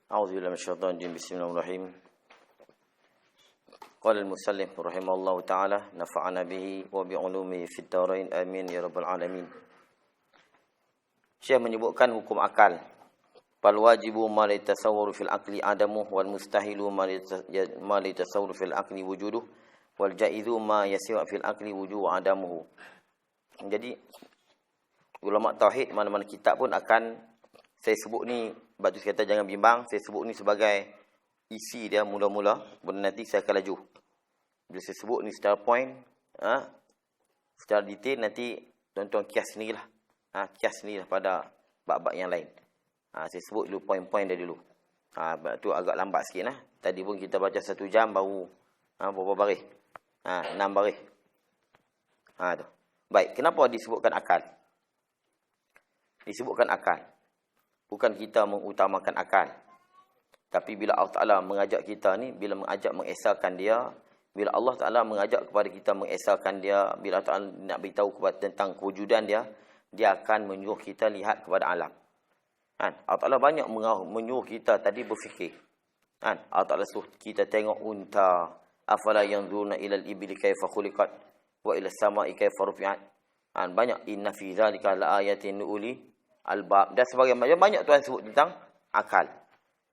A'udzubillahi minasyaitonir rajim. Bismillahirrahmanirrahim. Qala al-musannif rahimahullahu taala nafa'ana bihi wa bi 'ulumihi fid dharain amin ya rabbal alamin. Syekh menyebutkan hukum akal. Fal wajibu ma la yatasawwaru fil aqli adamu wal mustahilu ma la yatasawwaru fil aqli wujuduh wal jaizu ma yasiru fil aqli wujudu adamuhu. Jadi ulama tauhid mana-mana kitab pun akan saya sebut ni, sebab tu saya kata jangan bimbang, saya sebut ni sebagai isi dia mula-mula, benda nanti saya akan laju. Bila saya sebut ni secara point, secara detail, nanti tuan-tuan kias sendirilah. Kias sendirilah pada bab-bab yang lain. Saya sebut dulu point-point dia dulu. Tu agak lambat sikit lah. Tadi pun kita baca 1 jam baru berapa baris? 6 baris. Tu. Baik, kenapa disebutkan akal? Disebutkan akal. Bukan kita mengutamakan akal. Tapi bila Allah Ta'ala mengajak kita ni, bila mengajak mengesahkan dia, bila Allah Ta'ala mengajak kepada kita mengesahkan dia, bila Allah Ta'ala nak beritahu tentang kewujudan dia, dia akan menyuruh kita lihat kepada alam. Allah Ta'ala banyak menyuruh kita tadi berfikir. Allah Ta'ala suruh kita tengok unta. Afala yanzuruna ilal ibli kaifa khuliqat wa ila samai kaifa rufi'at. Banyak inna fi zalika laayatin liuli albab dan sebagainya. Banyak Tuhan sebut tentang akal.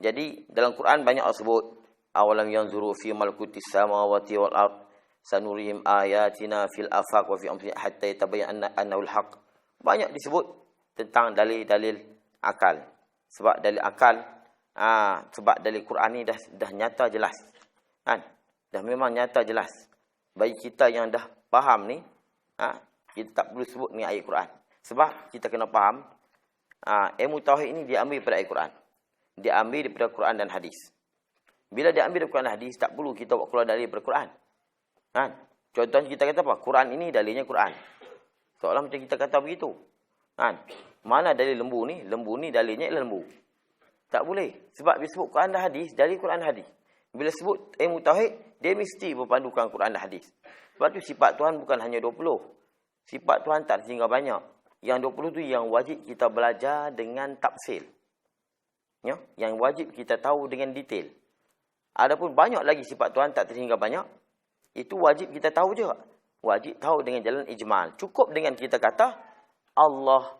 Jadi dalam Quran banyak Allah sebut awalam yanzuru fi malakutis samawati wal ard sanurihim ayatina fil afaq wa fi anfusihim hatta yatabayyana annahu al-haq. Banyak disebut tentang dalil-dalil akal. Sebab dalil akal sebab dalil Quran ni dah nyata jelas. Dah memang nyata jelas. Bagi kita yang dah faham ni, kita tak perlu sebut ni ayat Quran. Sebab kita kena faham ilmu tauhid ini diambil daripada Al-Quran. Diambil daripada Quran dan hadis. Bila diambil daripada Quran dan hadis, tak perlu kita buat keluar dalil daripada Quran. Contohnya kita kata apa? Quran ini dalilnya Quran. Seolah macam kita kata begitu. Mana dalil lembu ni? Lembu ni dalilnya ialah lembu. Tak boleh. Sebab bila sebut Quran dan hadis, dalil Quran dan hadis. Bila sebut ilmu tauhid, dia mesti berpandukan Quran dan hadis. Sebab tu sifat Tuhan bukan hanya 20. Sifat Tuhan tak sehingga banyak. Yang 20 tu yang wajib kita belajar dengan tafsil. Yang wajib kita tahu dengan detail. Adapun banyak lagi sifat Tuhan tak terhingga banyak. Itu wajib kita tahu je. Wajib tahu dengan jalan ijmal. Cukup dengan kita kata Allah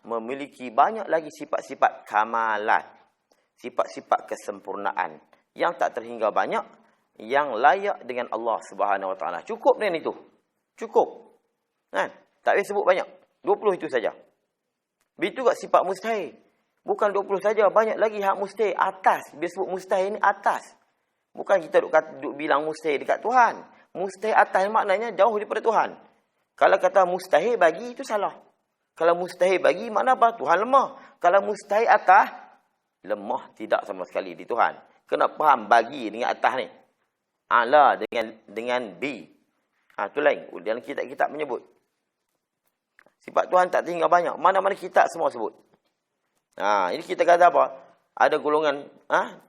memiliki banyak lagi sifat-sifat kamalat. Sifat-sifat kesempurnaan. Yang tak terhingga banyak. Yang layak dengan Allah Subhanahu Wa Taala. Cukup dengan itu. Cukup. Tak payah sebut banyak. 20 itu saja. Begitu kat sifat mustahil. Bukan 20 saja, banyak lagi hak mustahil atas. Bila sebut mustahil ni atas. Bukan kita duk bilang mustahil dekat Tuhan. Mustahil atas maknanya jauh daripada Tuhan. Kalau kata mustahil bagi itu salah. Kalau mustahil bagi makna apa? Tuhan lemah. Kalau mustahil atas, lemah tidak sama sekali di Tuhan. Kena faham bagi dengan atas ni. Ala dengan B. Itu lain. Dalam kitab-kitab menyebut. Sifat Tuhan tak tinggal banyak. Mana-mana kitab semua sebut. Ini kita kata apa? Ada golongan,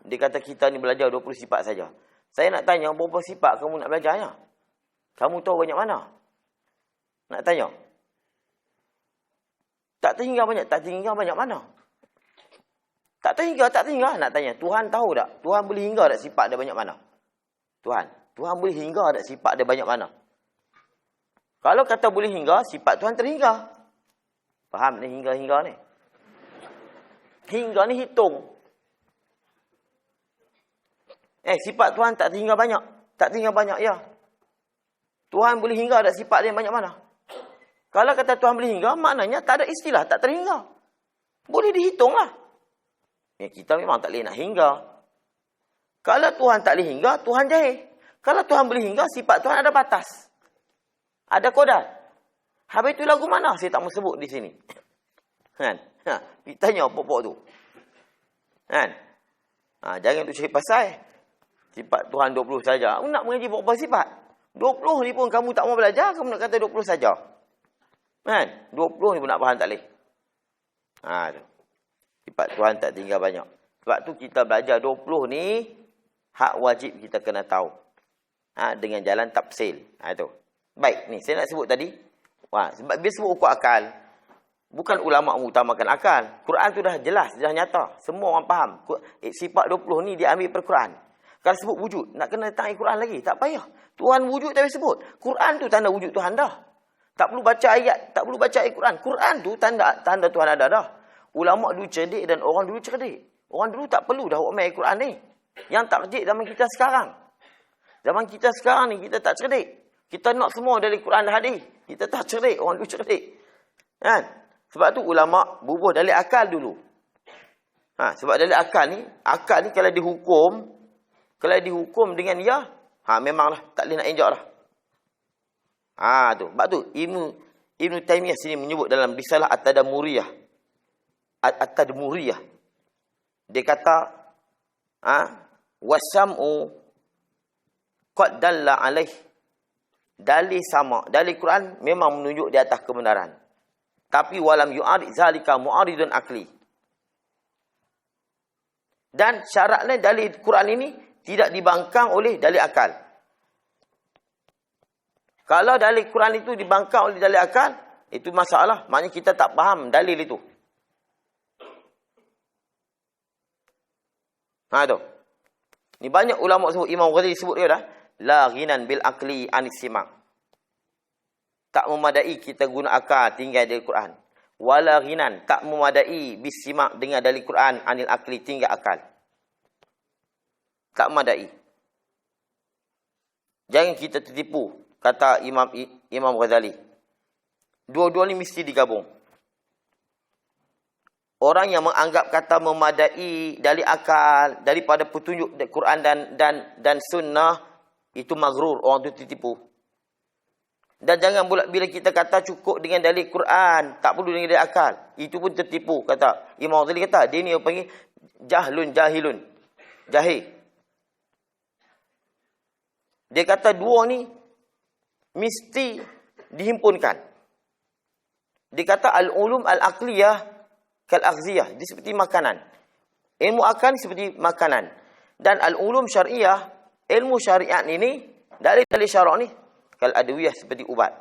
dia kata kita ni belajar 20 sifat saja. Saya nak tanya, berapa sifat kamu nak belajarnya? Kamu tahu banyak mana? Nak tanya. Tak terhingga banyak. Tak terhingga banyak mana? Tak terhingga. Nak tanya, Tuhan tahu tak? Tuhan boleh hingga tak sifat dia banyak mana? Tuhan boleh hingga tak sifat dia banyak mana? Kalau kata boleh hingga, sifat Tuhan terhingga. Faham ni hingga-hingga ni? Hingga ni hitung. Sifat Tuhan tak terhingga banyak. Tak terhingga banyak, ya. Tuhan boleh hingga tak sifat dia banyak mana? Kalau kata Tuhan boleh hingga, maknanya tak ada istilah, tak terhingga. Boleh dihitung lah. Kita memang tak boleh nak hingga. Kalau Tuhan tak boleh hingga, Tuhan jahil. Kalau Tuhan boleh hingga, sifat Tuhan ada batas. Ada kodar. Habis itu lagu mana? Saya tak mau sebut di sini. Tanya pokok tu. Jangan tu cari pasal. Sifat Tuhan 20 saja. Aku nak mengaji berapa sifat? 20 ni pun kamu tak mau belajar, kamu nak kata 20 saja. 20 ni pun nak faham tak boleh. Sifat Tuhan tak tinggal banyak. Sebab tu kita belajar 20 ni, hak wajib kita kena tahu. Dengan jalan tafsil. Itu. Baik, ni saya nak sebut tadi. Sebab bila sebut ukur akal, Bukan ulama mengutamakan akal. Quran tu dah jelas, dah nyata. Semua orang faham. Sifat 20 ni dia ambil per-Quran. Kalau sebut wujud, nak kena datang Quran lagi. Tak payah. Tuhan wujud tak payah sebut. Quran tu tanda wujud Tuhan dah. Tak perlu baca ayat, tak perlu baca ayat Quran. Quran tu tanda Tuhan ada dah. Ulama dulu cerdik dan orang dulu cerdik. Orang dulu tak perlu dah main Quran ni. Yang tak cerdik zaman kita sekarang. Zaman kita sekarang ni kita tak cerdik. Kita nak semua dari Quran dan hadis. Kita tak cerdik, orang dulu cerdik. Kan? Sebab tu ulama bubuh dalil akal dulu. Sebab dalil akal ni kalau dihukum dengan ya, memanglah tak boleh nak enjak dah. Tu. Sebab tu Ibn Taymiyah sini menyebut dalam risalah At-Tadmuriyah. At-Tadmuriyah. Dia kata, wasam'u qad dalla alaih. Dalil sama, dalil Quran memang menunjuk di atas kebenaran. Tapi walam yu'arid zalika mu'aridun akli. Dan syaratnya dalil Quran ini tidak dibangkang oleh dalil akal. Kalau dalil Quran itu dibangkang oleh dalil akal, itu masalah. Maknanya kita tak faham dalil itu. Tu. Ni banyak ulama sebut, Imam Ghazali sebut dia dah. La ghinan bil akli anis simak. Tak memadai kita guna akal tinggal dari Quran. Wala ghinan, tak memadai bisimak dengan dalil Quran anil akli tinggal akal. Tak memadai. Jangan kita tertipu, kata Imam Ghazali. Dua-dua ni mesti digabung. Orang yang menganggap kata memadai dalil akal daripada petunjuk Quran dan sunnah, itu maghrur, orang tu tertipu. Dan jangan pula bila kita kata cukup dengan dalil Quran, tak perlu dengan dalil akal, itu pun tertipu. Kata Imam Ghazali, kata dia ni yang panggil jahil. Dia kata dua ni mesti dihimpunkan. Dia kata al-ulum al-aqliyah kal-aghziyah, dia seperti makanan. Ilmu akal seperti makanan. Dan al-ulum syariah, ilmu syariat ini, dalil syarak ni kal-adwiyah, seperti ubat.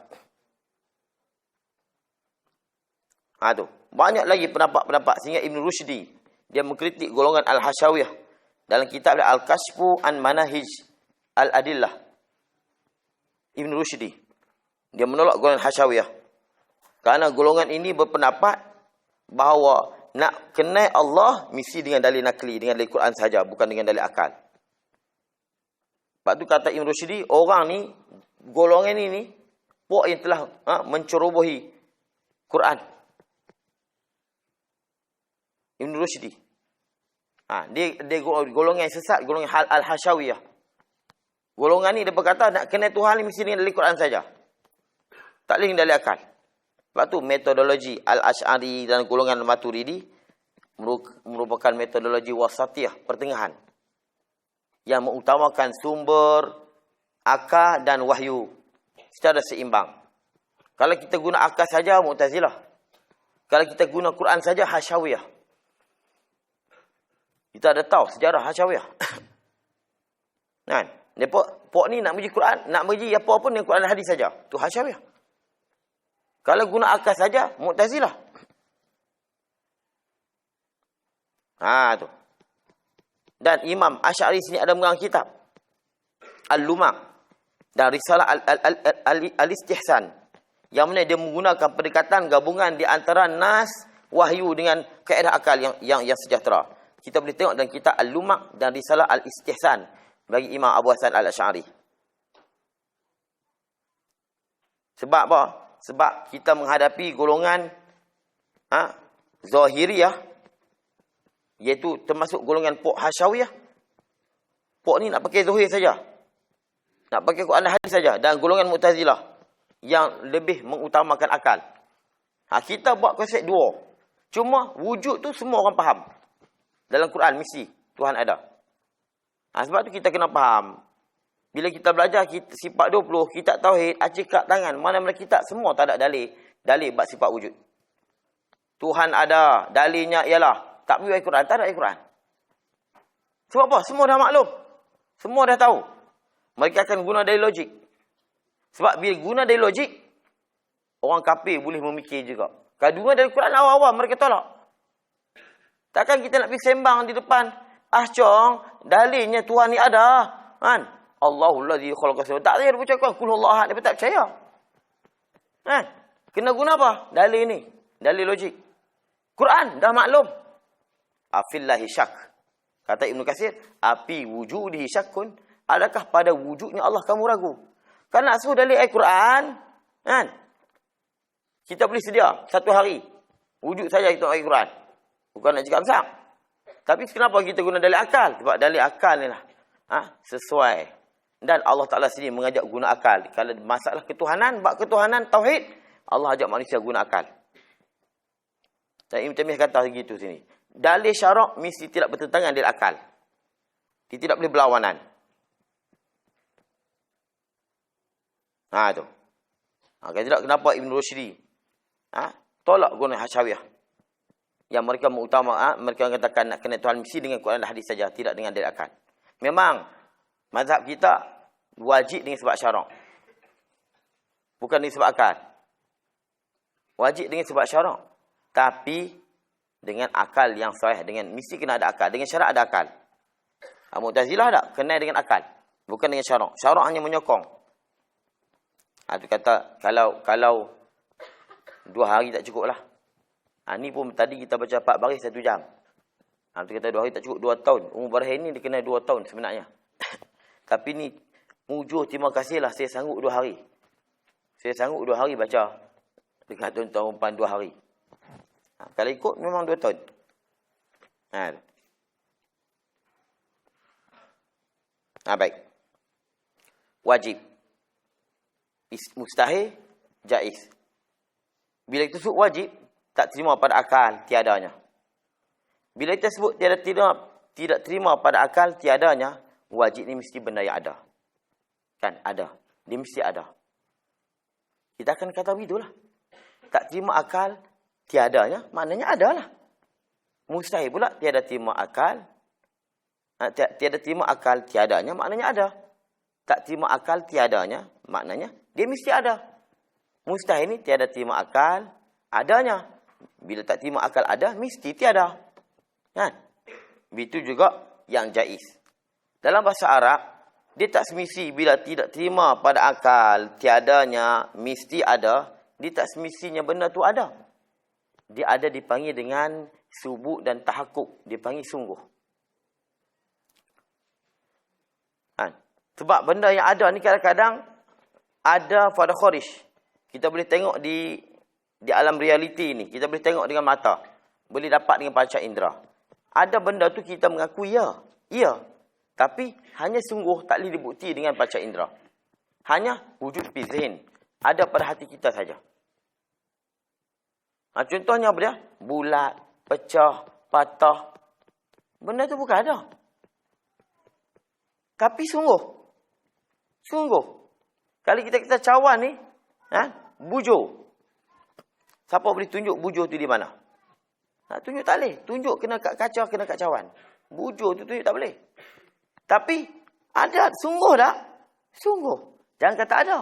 Tu. Banyak lagi pendapat-pendapat. Sehingga Ibn Rushdi, dia mengkritik golongan Al-Hashawiyah dalam kitab Al-Kashfu an Manahij Al-Adillah. Ibn Rushdi, dia menolak golongan Hashawiyah. Kerana golongan ini berpendapat bahawa nak kenal Allah mesti dengan dalil nakli, dengan dalil Quran saja, bukan dengan dalil akal. Sebab tu kata Ibn Rushdi, orang ni, golongan ini puak yang telah mencerobohi Quran. Ibn Rushdi. Dia golongan yang sesat, golongan Al-Hashawiyah. Golongan ni dia berkata nak kenal Tuhan ni mesti dengan dalil Quran saja. Tak boleh dengan dalil akal. Sebab tu metodologi Al-Ash'ari dan golongan Maturidi merupakan metodologi wasatiyah, pertengahan, yang mengutamakan sumber, akal dan wahyu secara seimbang. Kalau kita guna akal saja, Mu'tazilah. Kalau kita guna Quran saja, Hashawiyah. Kita ada tahu sejarah Hashawiyah. Kan? Dia pok ni nak menguji Quran, nak menguji apa pun dengan Quran dan hadis saja. Tu Hashawiyah. Kalau guna akal saja, Mu'tazilah. Tu. Dan Imam Asy'ari sini ada mengarang kitab Al-Lumah dan risalah Al-Istihsan, yang mana dia menggunakan pendekatan gabungan di antara nas, wahyu dengan kaedah akal yang sejahtera. Kita boleh tengok dalam kitab Al-Lumah dan risalah Al-Istihsan bagi Imam Abu Hasan Al-Asy'ari. Sebab apa? Sebab kita menghadapi golongan Zahiriyah, iaitu termasuk golongan Pok Hashawiyah. Pok ni nak pakai Zahir saja, nak pakai Quran dan hadis saja. Dan golongan Mu'tazilah yang lebih mengutamakan akal. Kita buat konsep dua. Cuma wujud tu semua orang faham. Dalam Quran mesti Tuhan ada. Sebab tu kita kena faham. Bila kita belajar sifat 20, kitab tauhid, acikak tangan, mana-mana kitab semua tak ada dalil bab sifat wujud. Tuhan ada, dalilnya ialah tak perlu ayat Quran, tak ada ayat Quran. Sebab apa? Semua dah maklum. Semua dah tahu. Mereka akan guna dalil logik. Sebab bila guna dalil logik, orang kafir boleh memikir juga. Kandungan dari Quran awal-awal mereka tolak. Takkan kita nak pergi sembang di depan. Cong, dalilnya Tuhan ni ada. Kan? Allahul ladzi khalaqa samawati. Tak payah bercakap qul huwallahu ahad, dia tak percaya. Kan? Kena guna apa? Dalil ni. Dalil logik. Quran dah maklum. Afillahi syak. Kata Ibn Katsir, api wujudihi syakkun. Adakah pada wujudnya Allah kamu ragu? Kan nak suruh dalil Al-Quran, kan? Kita boleh sedia satu hari. Wujud saja kita Al-Quran. Bukan nak cakap besar. Tapi kenapa kita guna dalil akal? Sebab dalil akal ni lah. Sesuai. Dan Allah Ta'ala sendiri mengajak guna akal. Kalau masalah ketuhanan, bab ketuhanan, tauhid, Allah ajak manusia guna akal. Dan Ibn Taymiyah kata begitu sini. Dalil syarak mesti tidak bertentangan dengan akal. Dia tidak boleh berlawanan. Tu. Kalau tidak, kenapa Ibn Rushdi tolak guna Hashawiyah? Yang mereka mereka mengatakan nak kena Tuhan mesti dengan Quran dan hadis saja, tidak dengan dalil akal. Memang mazhab kita wajib dengan sebab syarak. Bukan dengan sebab akal. Wajib dengan sebab syarak. Tapi dengan akal yang sahih, dengan mesti kena ada akal. Dengan syarak ada akal. Mu'tazilah tak kena dengan akal, bukan dengan syarak. Syarak hanya menyokong. Itu kata kalau 2 hari tak cukup lah. Ni pun tadi kita baca 4 baris 1 jam. Itu kata 2 hari tak cukup 2 tahun. Umur Barahir ni dia kena 2 tahun sebenarnya. Tapi ni mujur terima kasih lah saya sanggup 2 hari. Saya sanggup 2 hari baca dengan tuan-tuan umpan 2 hari. Kalau ikut memang 2 tahun. Baik. Wajib. Mustahil, jaiz. Bila kita sebut wajib, tak terima pada akal, tiadanya. Bila kita sebut tidak terima pada akal, tiadanya, wajib ni mesti benda yang ada. Kan? Ada. Dia mesti ada. Kita akan kata begitulah. Tak terima akal, tiadanya, maknanya adalah. Mustahil pula, tiada terima akal. Tiada terima akal, tiadanya, maknanya ada. Tak terima akal, tiadanya, maknanya dia mesti ada. Mustahil ni tiada terima akal, adanya. Bila tak terima akal ada, mesti tiada. Kan? Begitu juga yang jaiz. Dalam bahasa Arab, dia tak semisi bila tidak terima pada akal, tiadanya, mesti ada. Dia tak semestinya benda tu ada. Dia ada dipanggil dengan subut dan tahakkuk. Dipanggil sungguh. Sebab benda yang ada ni kadang-kadang ada pada kharij. Kita boleh tengok di alam realiti ni. Kita boleh tengok dengan mata. Boleh dapat dengan panca indera. Ada benda tu kita mengaku ya. Ya. Tapi hanya sungguh tak boleh dibukti dengan panca indera. Hanya wujud fi zihn. Ada pada hati kita saja. Contohnya apa dia? Bulat, pecah, patah. Benda tu bukan ada. Tapi sungguh. Sungguh. Kalau kita cawan ni, bujur. Siapa boleh tunjuk bujur tu di mana? Tunjuk tak boleh. Tunjuk kena kat kaca, kena kat cawan. Bujur tu tunjuk tak boleh. Tapi ada, sungguh tak? Sungguh. Jangan kata ada.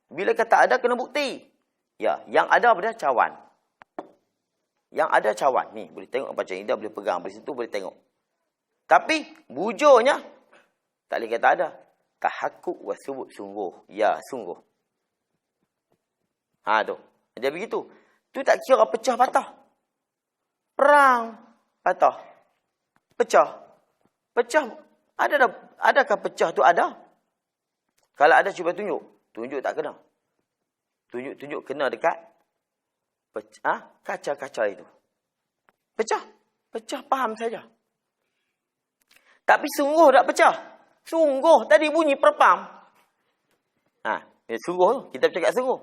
Bila kata ada, kena bukti. Ya, yang ada pada cawan. Yang ada cawan. Ni, boleh tengok macam ini, dia boleh pegang. Dari situ boleh tengok. Tapi, bujurnya, tak boleh kata ada. Tahakkuk wa subut, sungguh. Ya, sungguh. Tu. Dia begitu. Tu tak kira pecah patah. Perang patah. Pecah. Pecah. Adakah pecah tu ada? Kalau ada, cuba tunjuk. Tunjuk tak kena. Tunjuk kena dekat kaca-kaca itu. Pecah. Pecah faham saja. Tapi sungguh tak pecah. Sungguh. Tadi bunyi perpam. Sungguh tu. Kita bercakap sungguh.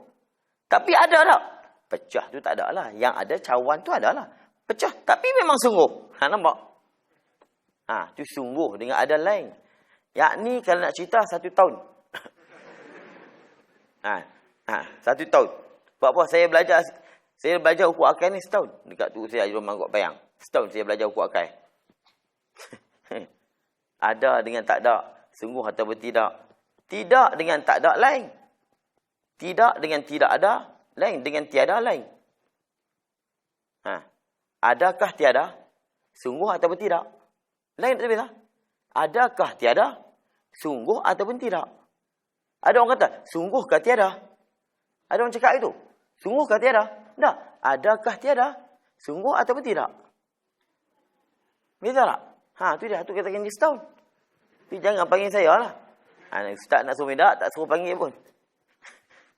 Tapi ada tak? Pecah tu tak ada lah. Yang ada cawan tu ada lah. Pecah. Tapi memang sungguh. Nampak? Tu sungguh dengan ada lain. Yakni kalau nak cerita 1 tahun. 1 tahun. Sebab apa? Saya belajar hukum akal ni setahun. Dekat tu saya Ajrul Mangkok Payang. Setahun saya belajar hukum akal. Ada dengan tak ada. Sungguh atau bertidak. Tidak dengan tak ada lain. Tidak dengan tidak ada lain. Dengan tiada lain. Adakah tiada? Sungguh ataupun tidak? Lain tak beza. Adakah tiada? Sungguh ataupun tidak? Ada orang kata, sungguhkah tiada? Ada orang cakap itu. Sungguhkah tiada? Tak. Adakah tiada? Sungguh ataupun tidak? Beza tak? Tu dia. Tu katakan dia setahun. Tapi jangan panggil saya lah. Ustaz nak suruh tak suruh panggil pun.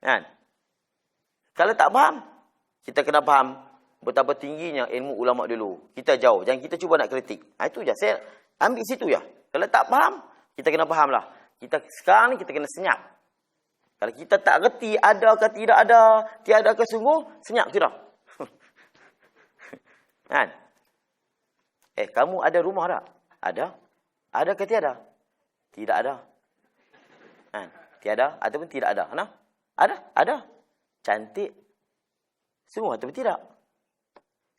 Kan? Kalau tak faham, kita kena faham betapa tingginya ilmu ulama dulu. Kita jauh. Jangan kita cuba nak kritik. Itu je. Saya ambil situ je. Kalau tak faham, kita kena faham lah. Sekarang ni kita kena senyap. Kalau kita tak reti ada ke tidak ada, tiada ke sungguh, senyap sudah. Kan? Kamu ada rumah tak? Ada. Ada ke tiada? Tidak ada. Kan? Tiada ataupun tidak ada. Nah? Ada. Cantik. Sungguh ataupun tidak?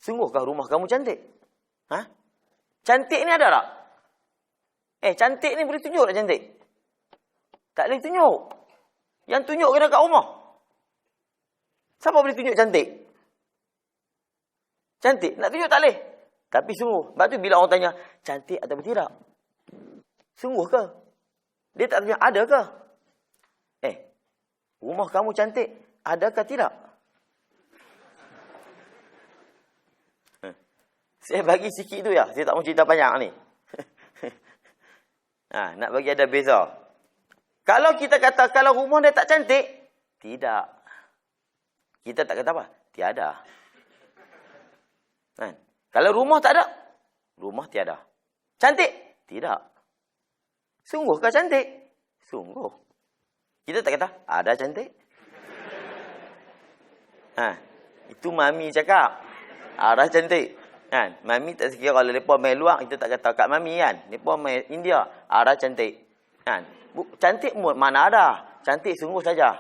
Sungguhkah rumah kamu cantik? Cantik ni ada tak? Cantik ni boleh tunjuk tak cantik? Tak boleh tunjuk. Yang tunjuk kena kat rumah. Siapa boleh tunjuk cantik? Cantik. Nak tunjuk tak boleh. Tapi sungguh. Sebab tu bila orang tanya, cantik ataupun tidak? Sungguh ke? Dia tak tanya, ada ke? Rumah kamu cantik, adakah tidak? Saya bagi sikit tu ya. Saya tak mau cerita panjang ni. Nak bagi ada beza. Kalau kita kata, kalau rumah dia tak cantik, tidak. Kita tak kata apa? Tiada. Kalau rumah tak ada, rumah tiada. Cantik? Tidak. Sungguhkah cantik? Sungguh. Kita tak kata, ada cantik. Itu mami cakap. Ada cantik. Kan? Mami tak sekira kalau mereka main luar, kita tak kata kat mami kan. Mereka main India, ada cantik. Kan? Cantik mana ada. Cantik sungguh saja.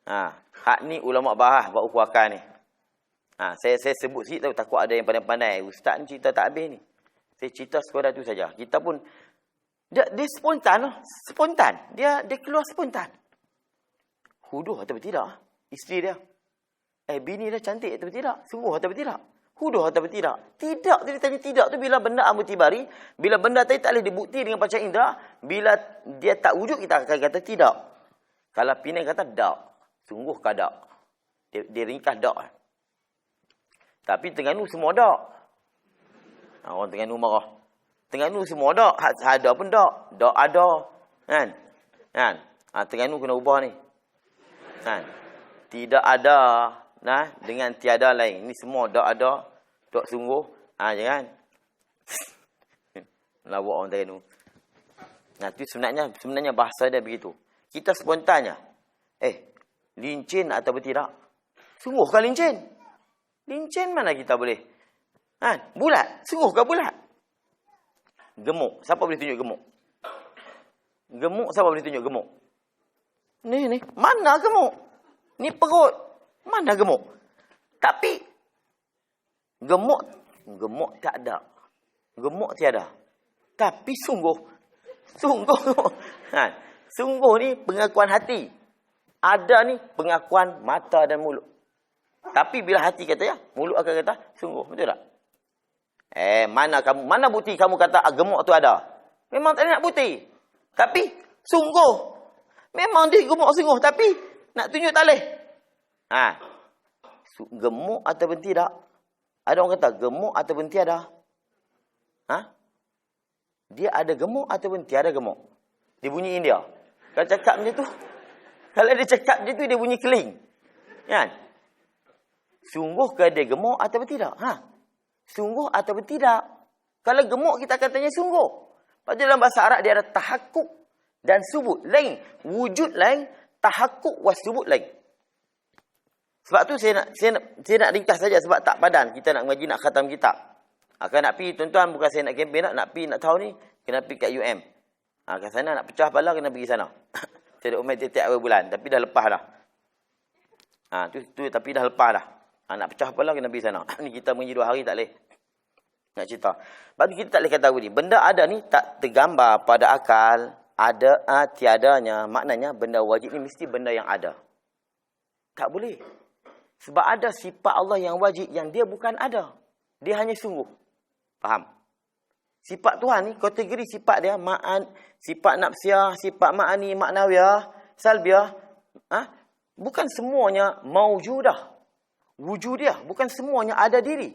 Hak ni ulama bahas buat ukuakan ni. Saya sebut sikit tahu, takut ada yang pandai-pandai. Ustaz ni cerita tak habis ni. Saya cerita sekadar tu saja. Kita pun dia spontan lah. Spontan. Dia keluar spontan. Huduh atau tidak? Isteri dia. Bini dia cantik atau tidak? Sungguh atau tidak? Huduh atau tidak? Tidak. Dia tanya tidak tu bila benda amutibari. Bila benda tadi tak boleh dibukti dengan panca indera. Bila dia tak wujud, kita akan kata tidak. Kalau Penang kata tak. Sungguh ke tak? Dia ringkas tak. Tapi Terengganu semua tak. Orang Terengganu marah. Terengganu semua tak. Ada pun tak. Tak ada. Kan? Terengganu kena ubah ni. Kan? Tidak ada. Dengan tiada lain. Ini semua tak ada. Tak sungguh. Jangan. Lawak orang Terengganu. Itu sebenarnya bahasa dia begitu. Kita spontannya. Lincin atau tidak? Sungguh kan lincin? Lincin mana kita boleh? Bulat. Sungguh ke bulat? Gemuk. Siapa boleh tunjuk gemuk? Gemuk, siapa boleh tunjuk gemuk? Ni. Mana gemuk? Ni perut. Mana gemuk? Tapi, gemuk tak ada. Gemuk tiada. Tapi sungguh. Sungguh ni pengakuan hati. Ada ni pengakuan mata dan mulut. Tapi bila hati kata ya, mulut akan kata sungguh. Betul tak? Mana bukti kamu kata gemuk tu ada? Memang tak nak bukti. Tapi sungguh. Memang dia gemuk sungguh. Tapi nak tunjuk tak boleh. Gemuk ataupun tidak? Ada orang kata gemuk ataupun tiada? Dia ada gemuk ataupun tiada gemuk? Dia bunyi India. Kalau cakap macam tu, kalau dia cakap macam tu, dia bunyi keling. Kan? Sungguh ke dia gemuk ataupun tidak? Sungguh ataupun tidak? Kalau gemuk, kita akan tanya sungguh. Pada dalam bahasa Arab, dia ada tahakkuk dan subut. Lain. Wujud lain. Tahakkuk was subut lain. Sebab tu saya nak ringkas saja. Sebab tak padan. Kita nak mengaji, nak khatam kitab. Kalau nak pergi, tuan-tuan, bukan saya nak kempen, nak pergi, nak tahu ni, kena pergi kat UM. Kat sana nak pecah pala, kena pergi sana. Saya dah umur tiap-tiap awal bulan. Tapi dah lepas dah. Tapi dah lepas dah. Nak pecah pala, kena pergi sana. Ni kita mengaji 2 hari, tak boleh. Nak cerita. Sebab tu kita tak boleh kata ni. Benda ada ni tak tergambar pada akal. Ada, tiadanya. Maknanya benda wajib ni mesti benda yang ada. Tak boleh. Sebab ada sifat Allah yang wajib yang dia bukan ada. Dia hanya sungguh. Faham? Sifat Tuhan ni, kategori sifat dia, sifat nafsiyah, sifat ma'ani, maknawiyah, salbiyah. Bukan semuanya maujudah. Wujudiah. Bukan semuanya ada diri.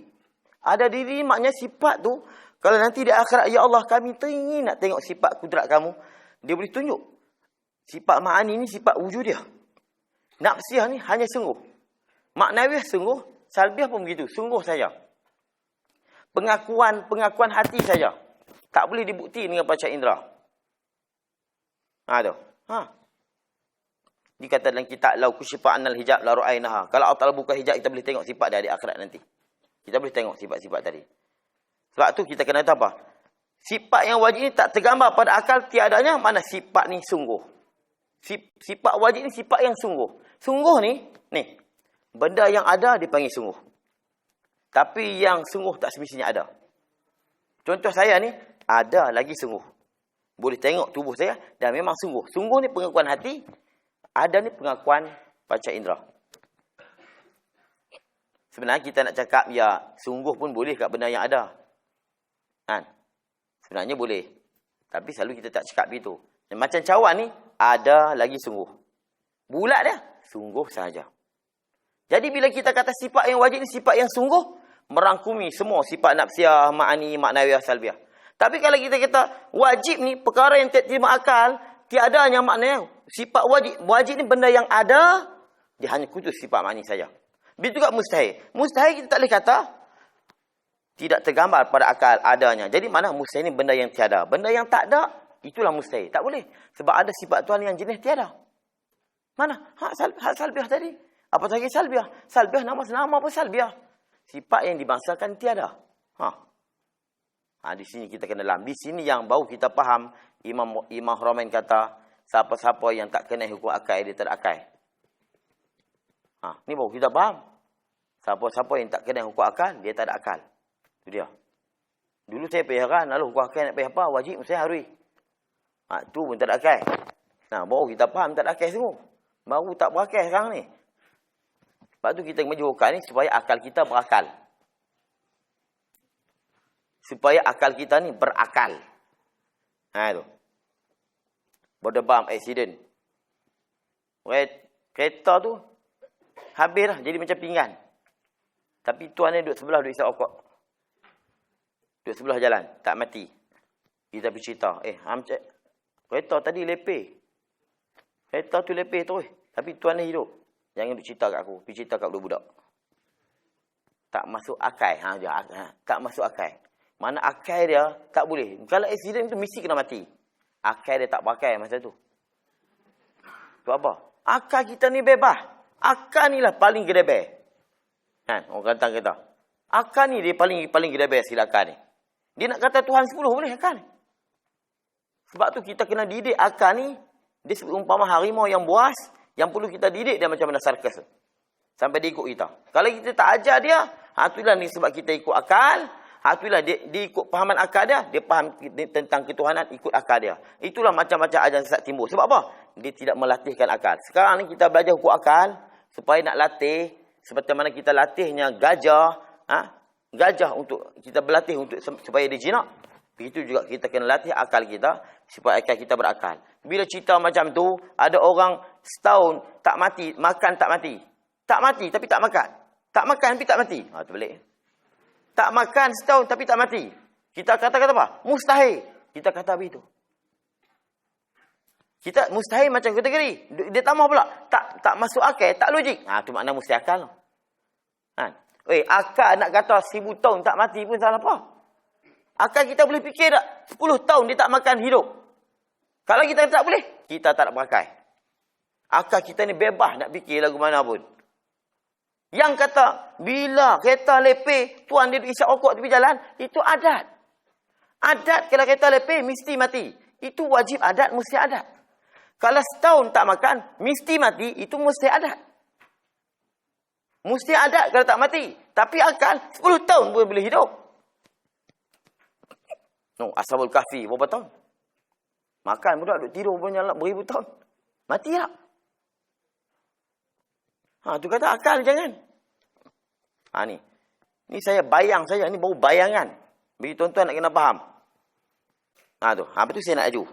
Ada diri maknanya sifat tu, kalau nanti di akhirat, ya Allah kami teringin nak tengok sifat kudrat kamu. Dia boleh tunjuk. Sifat ma'ani ni sifat wujudiah. Nafsiyah ni hanya sungguh. Maknawiyah sungguh, salbiah pun begitu, sungguh saja. Pengakuan hati saja. Tak boleh dibukti dengan panca indera. Tu. Dikata dalam kitab lau kusyifa annal hijab la ru'ainaha. Kalau Allah Taala buka hijab, kita boleh tengok sifat dia di akhirat nanti. Kita boleh tengok sifat-sifat tadi. Sebab tu kita kena tahu apa? Sifat yang wajib ni tak tergambar pada akal tiadanya, mana sifat ni sungguh. Sifat wajib ni sifat yang sungguh. Sungguh ni, benda yang ada dipanggil sungguh. Tapi yang sungguh tak semestinya ada. Contoh saya ni, ada lagi sungguh. Boleh tengok tubuh saya dan memang sungguh. Sungguh ni pengakuan hati, ada ni pengakuan panca indera. Sebenarnya kita nak cakap, ya sungguh pun boleh kat benda yang ada. Sebenarnya boleh. Tapi selalu kita tak cakap begitu. Macam cawan ni, ada lagi sungguh. Bulat dia, sungguh sahaja. Jadi bila kita kata sifat yang wajib ni sifat yang sungguh, merangkumi semua sifat nafsiyah, ma'ani, maknawiyah, salbiyah. Tapi kalau kita kata wajib ni perkara yang tak terima akal, tiadanya maknanya sifat wajib. Wajib ni benda yang ada, dia hanya khusus sifat ma'ani saja. Begitu juga mustahil. Mustahil kita tak boleh kata tidak tergambar pada akal adanya. Jadi mana mustahil ni benda yang tiada. Benda yang tak ada, itulah mustahil. Tak boleh. Sebab ada sifat Tuhan yang jenis tiada. Mana? Hak salbiah tadi. Apa lagi salbiah? Salbiah nama pun salbiah. Sifat yang dibangsakan tiada. Di sini kita kena dalam. Di sini yang baru kita faham. Imam Romain kata, siapa-siapa yang tak kena hukum akal, dia tak ada akal. Ni baru kita faham. Siapa-siapa yang tak kena hukum akal, dia tak ada akal. Itu dia. Dulu saya pergi heran, lalu hukum akal nak pergi apa? Wajib mesti harus. Tu pun tak ada akal. Baru kita faham tak ada akal semua. Baru tak berakal sekarang ni. Sebab tu kita menjurukan ni supaya akal kita berakal. Supaya akal kita ni berakal. Tu. Berdebam, accident. Kereta tu habis dah, jadi macam pinggan. Tapi tuan ni duduk sebelah, duduk isap okok. Duduk sebelah jalan, tak mati. Kita pergi cerita, kereta tadi lepeh. Kereta tu lepeh terus. Tapi tuan ni hidup. Jangan duduk cerita kat aku. Pergi cerita kat budak-budak. Tak masuk akal. Tak masuk akal. Mana akal dia, tak boleh. Kalau accident tu, mesti kena mati. Akal dia tak pakai masa tu. Tu apa? Akal kita ni bebas. Akal ni lah paling gedebel. Orang kata. Akal ni dia paling gedebel sila akal ni. Dia nak kata Tuhan 10 boleh akal ni. Sebab tu kita kena didik akal ni. Dia seumpama harimau yang buas. Yang perlu kita didik dia macam mana sarkas. Sampai dia ikut kita. Kalau kita tak ajar dia, itulah ni sebab kita ikut akal. Itulah dia ikut pahaman akal dia. Dia faham tentang ketuhanan, ikut akal dia. Itulah macam-macam ajaran sesat timbul. Sebab apa? Dia tidak melatihkan akal. Sekarang ni kita belajar hukum akal. Supaya nak latih. Seperti mana kita latihnya gajah. Gajah untuk kita berlatih untuk supaya dia jinak. Begitu juga kita kena latih akal kita. Supaya akal kita berakal. Bila cerita macam tu, ada orang setahun tak mati, makan tak mati. Tak mati tapi tak makan. Tak makan tapi tak mati. Tu balik. Tak makan setahun tapi tak mati. Kita kata apa? Mustahil. Kita kata begitu. Kita mustahil macam kategori. Dia tambah pula. Tak masuk akal, tak logik. Tu makna mustahil akal. Akal nak kata 1000 tahun tak mati pun salah apa? Akal kita boleh fikir tak? 10 tahun dia tak makan hidup. Kalau kita tak boleh, kita tak nak berakai. Akal kita ni bebas nak fikir lagu mana pun. Yang kata, bila kereta lepeh, tuan dia isap okok tepi jalan, itu adat. Adat kalau kereta lepeh, mesti mati. Itu wajib adat, mesti adat. Kalau setahun tak makan, mesti mati, itu mesti adat. Mesti adat kalau tak mati. Tapi akal, 10 tahun pun boleh hidup. Ashabul Kahfi, berapa tahun? Makan budak, duduk tidur pun nyalak beribu tahun. Mati tak? Tu kata akal jangan. Ni. Ni saya bayang saja. Ni baru bayangan. Bagi tuan-tuan nak kena faham. Tu. Apa tu saya nak aju.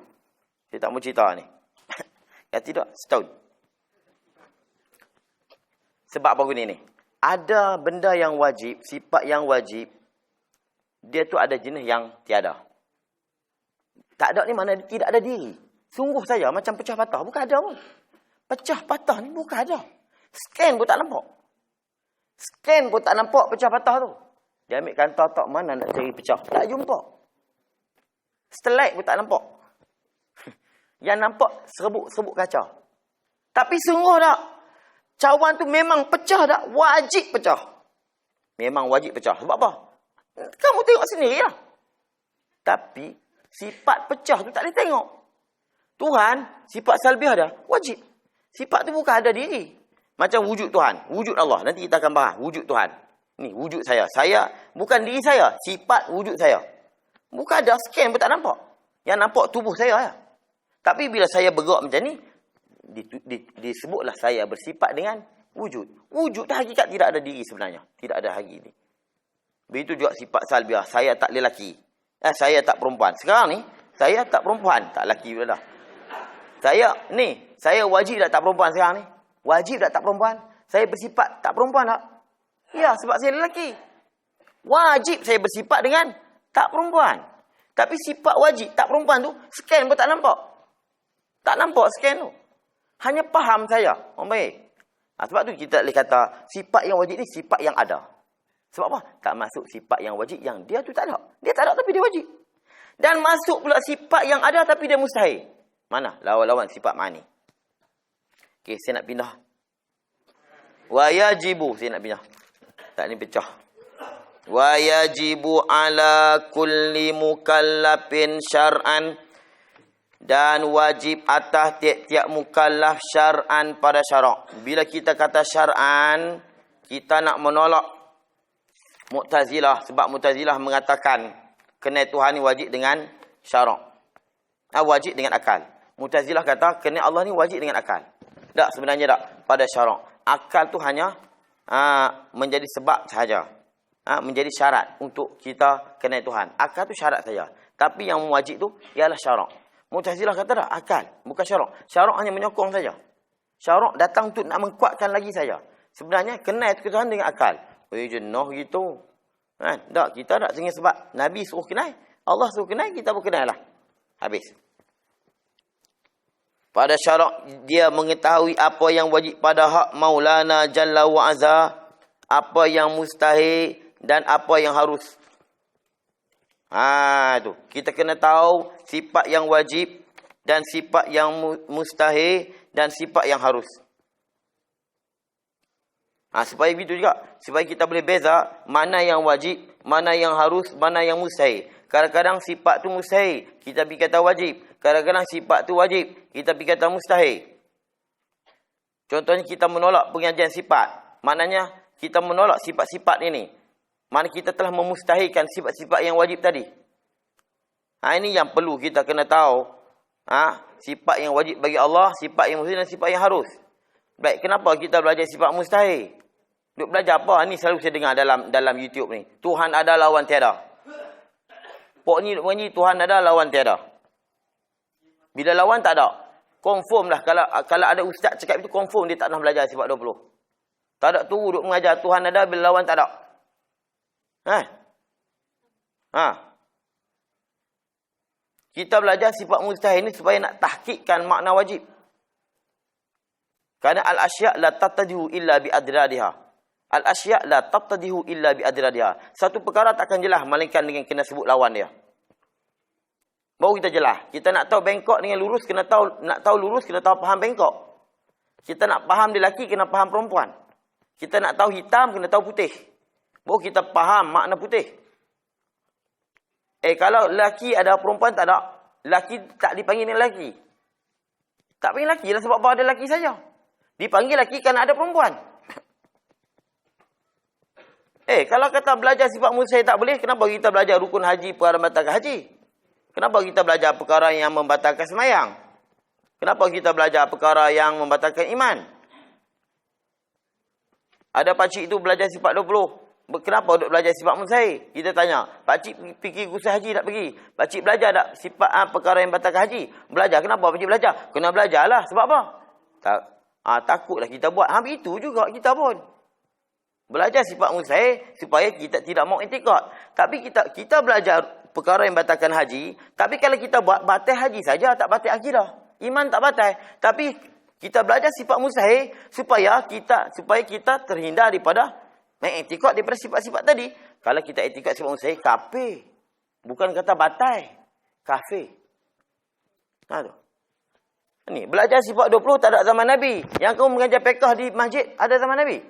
Saya tak mau cerita ni. Ya tidak, setahun. Sebab apa ni? Ada benda yang wajib, sifat yang wajib. Dia tu ada jenis yang tiada. Tak ada ni mana dia tidak ada diri. Sungguh saja macam pecah patah. Bukan ada pun. Pecah patah ni bukan ada. Scan pun tak nampak. Scan pun tak nampak pecah patah tu. Dia ambil kantor tak mana nak cari pecah. Tak jumpa. Setelite pun tak nampak. Yang nampak serbuk kaca. Tapi sungguh tak. Cawan tu memang pecah tak. Wajib pecah. Memang wajib pecah. Sebab apa? Kamu tengok sendiri lah. Tapi sifat pecah tu tak boleh tengok. Tuhan, sifat salbiah dah. Wajib. Sifat tu bukan ada diri. Macam wujud Tuhan. Wujud Allah. Nanti kita akan bahas. Wujud Tuhan. Ni wujud saya. Saya bukan diri saya. Sifat wujud saya. Bukan ada scan pun tak nampak. Yang nampak tubuh saya lah. Tapi bila saya bergerak macam ni, disebutlah saya bersifat dengan wujud. Wujud dah hakikat tidak ada diri sebenarnya. Tidak ada hari ni. Begitu juga sifat salbiah. Saya tak lelaki. Saya tak perempuan. Sekarang ni, saya tak perempuan. Tak lelaki pula dah. Saya wajib tak perempuan sekarang ni. Wajib tak perempuan. Saya bersifat tak perempuan tak? Ya, sebab saya lelaki. Wajib saya bersifat dengan tak perempuan. Tapi sifat wajib tak perempuan tu, scan pun tak nampak. Tak nampak scan tu. Hanya faham saya. Baik. Sebab tu kita boleh kata, sifat yang wajib ni sifat yang ada. Sebab apa? Tak masuk sifat yang wajib yang dia tu tak ada. Dia tak ada tapi dia wajib. Dan masuk pula sifat yang ada tapi dia mustahil. Mana? Lawan-lawan sifat mani. Okey, saya nak pindah. Wa yajibu. Saya nak pindah. Tak ni pecah. Wa yajibu ala kulli mukallafin syar'an. Dan wajib atas tiap-tiap mukallaf syar'an pada syarak. Bila kita kata syar'an, kita nak menolak Mu'tazilah. Sebab Mu'tazilah mengatakan kenal Tuhan ni wajib dengan syarak. Wajib dengan akal. Mu'tazilah kata kenal Allah ni wajib dengan akal. Tak, sebenarnya tak. Pada syarak. Akal tu hanya menjadi sebab sahaja. Menjadi syarat untuk kita kenal Tuhan. Akal tu syarat saja. Tapi yang wajib tu ialah syarak. Mu'tazilah kata tak, akal. Bukan syarak. Syarak hanya menyokong saja. Syarak datang untuk nak menguatkan lagi saja. Sebenarnya kenal Tuhan dengan akal. Jenuh gitu. Tak, kita tak sehingga sebab Nabi suruh kenal. Allah suruh kenal, kita pun kenal lah. Habis. Pada syarak, dia mengetahui apa yang wajib pada hak Maulana Jalla wa'azza. Apa yang mustahil dan apa yang harus. Tu. Kita kena tahu sifat yang wajib dan sifat yang mustahil dan sifat yang harus. Supaya begitu juga. Supaya kita boleh beza mana yang wajib, mana yang harus, mana yang mustahil. Kadang-kadang sifat tu mustahil, kita pergi kata wajib. Kadang-kadang sifat tu wajib, kita pergi kata mustahil. Contohnya kita menolak pengajian sifat. Maknanya kita menolak sifat-sifat ini. Mana kita telah memustahilkan sifat-sifat yang wajib tadi. Ini yang perlu kita kena tahu. Sifat yang wajib bagi Allah, sifat yang mustahil dan sifat yang harus. Baik, kenapa kita belajar sifat mustahil? Duk belajar apa? Ni selalu saya dengar dalam YouTube ni. Tuhan ada lawan tiada. Pok ni duk menyanyi Tuhan ada lawan tiada. Bila lawan tak ada. Confirm lah kalau ada ustaz cakap itu confirm dia tak pernah belajar sifat 20. Tak ada tu duk mengajar Tuhan ada bila lawan tak ada. Kita belajar sifat mustahil ni supaya nak tahqiqkan makna wajib. Kerana al-asya' la tattadihu illa bi adradiha. Al-asya' la tattadihu illa bi adradiha. Satu perkara tak akan jelas melainkan dengan kena sebut lawan dia. Baru kita jelas. Kita nak tahu bengkok dengan lurus, nak tahu lurus, kena tahu faham bengkok. Kita nak faham dia lelaki, kena faham perempuan. Kita nak tahu hitam, kena tahu putih. Baru kita faham makna putih. Kalau lelaki ada perempuan tak ada. Lelaki tak dipanggil dengan lelaki. Tak panggil lelaki lah sebab ada lelaki saja. Dipanggil lelaki kerana ada perempuan. Kalau kata belajar sifat mustahil tak boleh, kenapa kita belajar rukun haji, perkara membatalkan haji? Kenapa kita belajar perkara yang membatalkan sembahyang? Kenapa kita belajar perkara yang membatalkan iman? Ada pakcik itu belajar sifat 20. Kenapa duk belajar sifat mustahil? Kita tanya, pakcik pergi kursus haji tak pergi? Pakcik belajar tak sifat perkara yang batalkan haji? Belajar. Kenapa pakcik belajar? Kena belajarlah. Sebab apa? Takutlah kita buat. Itu juga kita pun. Belajar sifat mustahil supaya kita tidak mau i'tikad. Tapi kita belajar perkara yang batalkan haji, tapi kalau kita buat batal haji saja, tak batal akidah. Iman tak batal. Tapi kita belajar sifat mustahil supaya kita terhindar daripada mengiktikad daripada sifat-sifat tadi. Kalau kita iktikad sifat mustahil, kafir. Bukan kata batal. Kafir. Tu. Ni, belajar sifat 20 tak ada zaman Nabi. Yang kamu mengajar fiqh di masjid, ada zaman Nabi.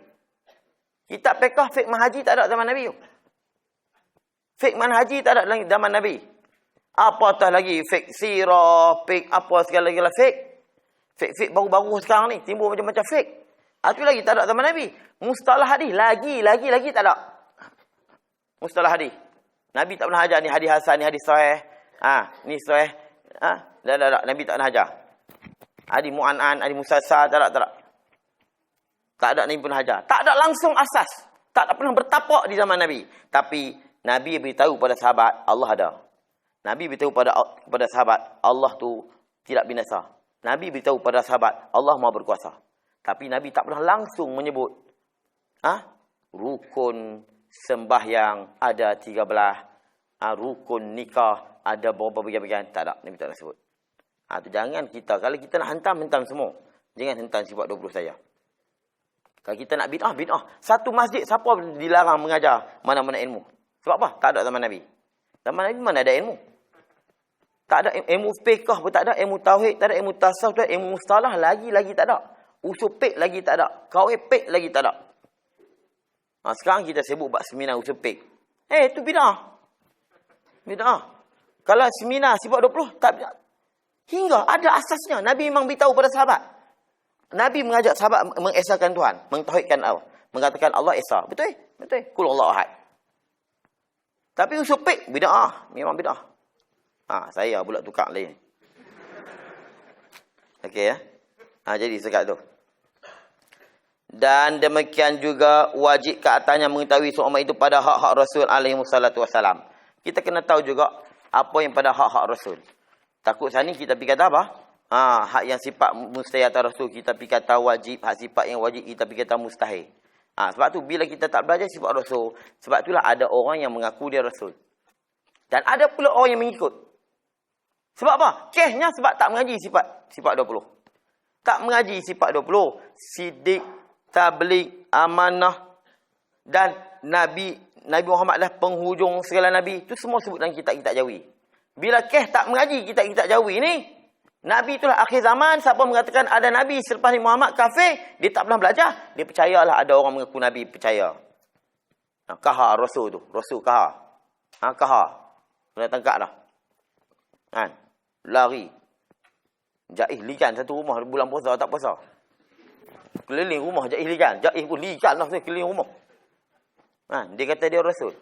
Kitab fiqh, fiqh manhaji tak ada zaman Nabi. Fiqh manhaji tak ada zaman Nabi. Apatah lagi fiqh sirah, fiqh apa segala-gala fiqh. Fiqh baru-baru sekarang ni, timbul macam-macam fiqh. Itu lagi tak ada zaman Nabi. Mustalah hadis lagi tak ada. Mustalah hadis. Nabi tak pernah ajar ni hadis hasan, ni hadis sahih. Ni sahih. Tak. Nabi tak pernah ajar. Hadis mu'an'an, hadis musassal, tak ada. Tak ada Nabi pernah ajar. Tak ada langsung asas. Tak ada pernah bertapak di zaman Nabi. Tapi Nabi beritahu pada sahabat, Allah ada. Nabi beritahu pada sahabat, Allah tu tidak binasa. Nabi beritahu pada sahabat, Allah Maha berkuasa. Tapi Nabi tak pernah langsung menyebut rukun sembahyang ada 13, rukun nikah ada beberapa bagian-bagian. Tak ada, Nabi tak nak sebut. Tu jangan kita, kalau kita nak hentam semua. Jangan hentam sifat 20 saja. Kalau kita nak bid'ah. Satu masjid, siapa dilarang mengajar mana-mana ilmu? Sebab apa? Tak ada zaman Nabi. Zaman Nabi mana ada ilmu? Tak ada ilmu fiqh pun tak ada, ilmu tauhid tak ada, ilmu tasawuf tak ada, ilmu mustalah lagi tak ada. Usul fiqh lagi tak ada. Qawaid fiqh lagi tak ada. Sekarang kita sibuk buat seminar usul fiqh. Itu bid'ah. Kalau seminar sifat 20, tak bid'ah. Hingga ada asasnya. Nabi memang beritahu pada sahabat. Nabi mengajak sahabat mengesahkan Tuhan. Mentauhidkan Allah. Mengatakan Allah Esa. Betul? Qul Allahu ahad. Tapi usul fiqh, bid'ah. Memang bid'ah. Saya pula tukar lain. Okey ya. Jadi sekat tu. Dan demikian juga wajib ke atasnya mengetahui seorang itu pada hak-hak Rasul alaihi wassalatu wassalam. Kita kena tahu juga apa yang pada hak-hak Rasul. Takut sana kita pergi kata apa? Hak yang sifat mustahil atas Rasul kita pergi kata wajib, hak sifat yang wajib kita pergi kata mustahil. Sebab tu bila kita tak belajar sifat Rasul, sebab itulah ada orang yang mengaku dia Rasul. Dan ada pula orang yang mengikut. Sebab apa? Kesnya sebab tak mengaji sifat 20. Tak mengaji sifat 20, sidik, tabligh, amanah dan Nabi Muhammad adalah penghujung segala nabi. Itu semua sebut dalam kitab-kitab Jawi. Bila tak mengaji kitab-kitab Jawi ni, Nabi itulah akhir zaman. Siapa mengatakan ada Nabi selepas ni Muhammad kafir, dia tak pernah belajar. Dia percayalah ada orang mengaku Nabi, percaya. Kahar Rasul tu. Rasul kahar. Kahar. Kena tangkap dah. Lari. Jaih ligan satu rumah bulan puasa tak puasa. Keliling rumah jaih ligan. Jaih pun ligan lah keliling rumah. Dia kata dia Rasul.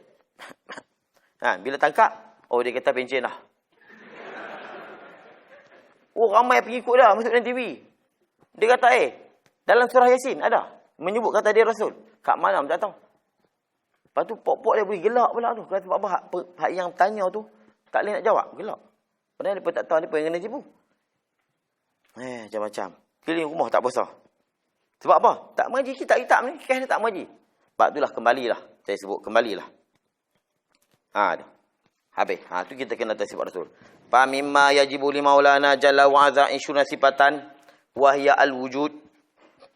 Bila tangkap, dia kata pencen dah. Ramai pengikut dah masuk dalam TV. Dia kata dalam surah Yasin ada menyebut kata dia Rasul. Kat mana tak tahu. Lepas tu pok-pok dia boleh gelak pula tu. Sebab apa hak yang tanya tu tak boleh nak jawab, gelak. Padahal dia pun tak tahu dia pun yang kena tipu. Macam-macam. Keliling rumah tak puasa. Sebab apa? Tak mengaji kitab-kitab ni. Kes dia tak mengaji. Sebab itulah kembalilah. Saya sebut kembalilah. Habis. Tu kita kena tahu sifat Rasul. Fa mimma yajibu li maulana jalla wa azza insyuna sifatan wa hiya al-wujud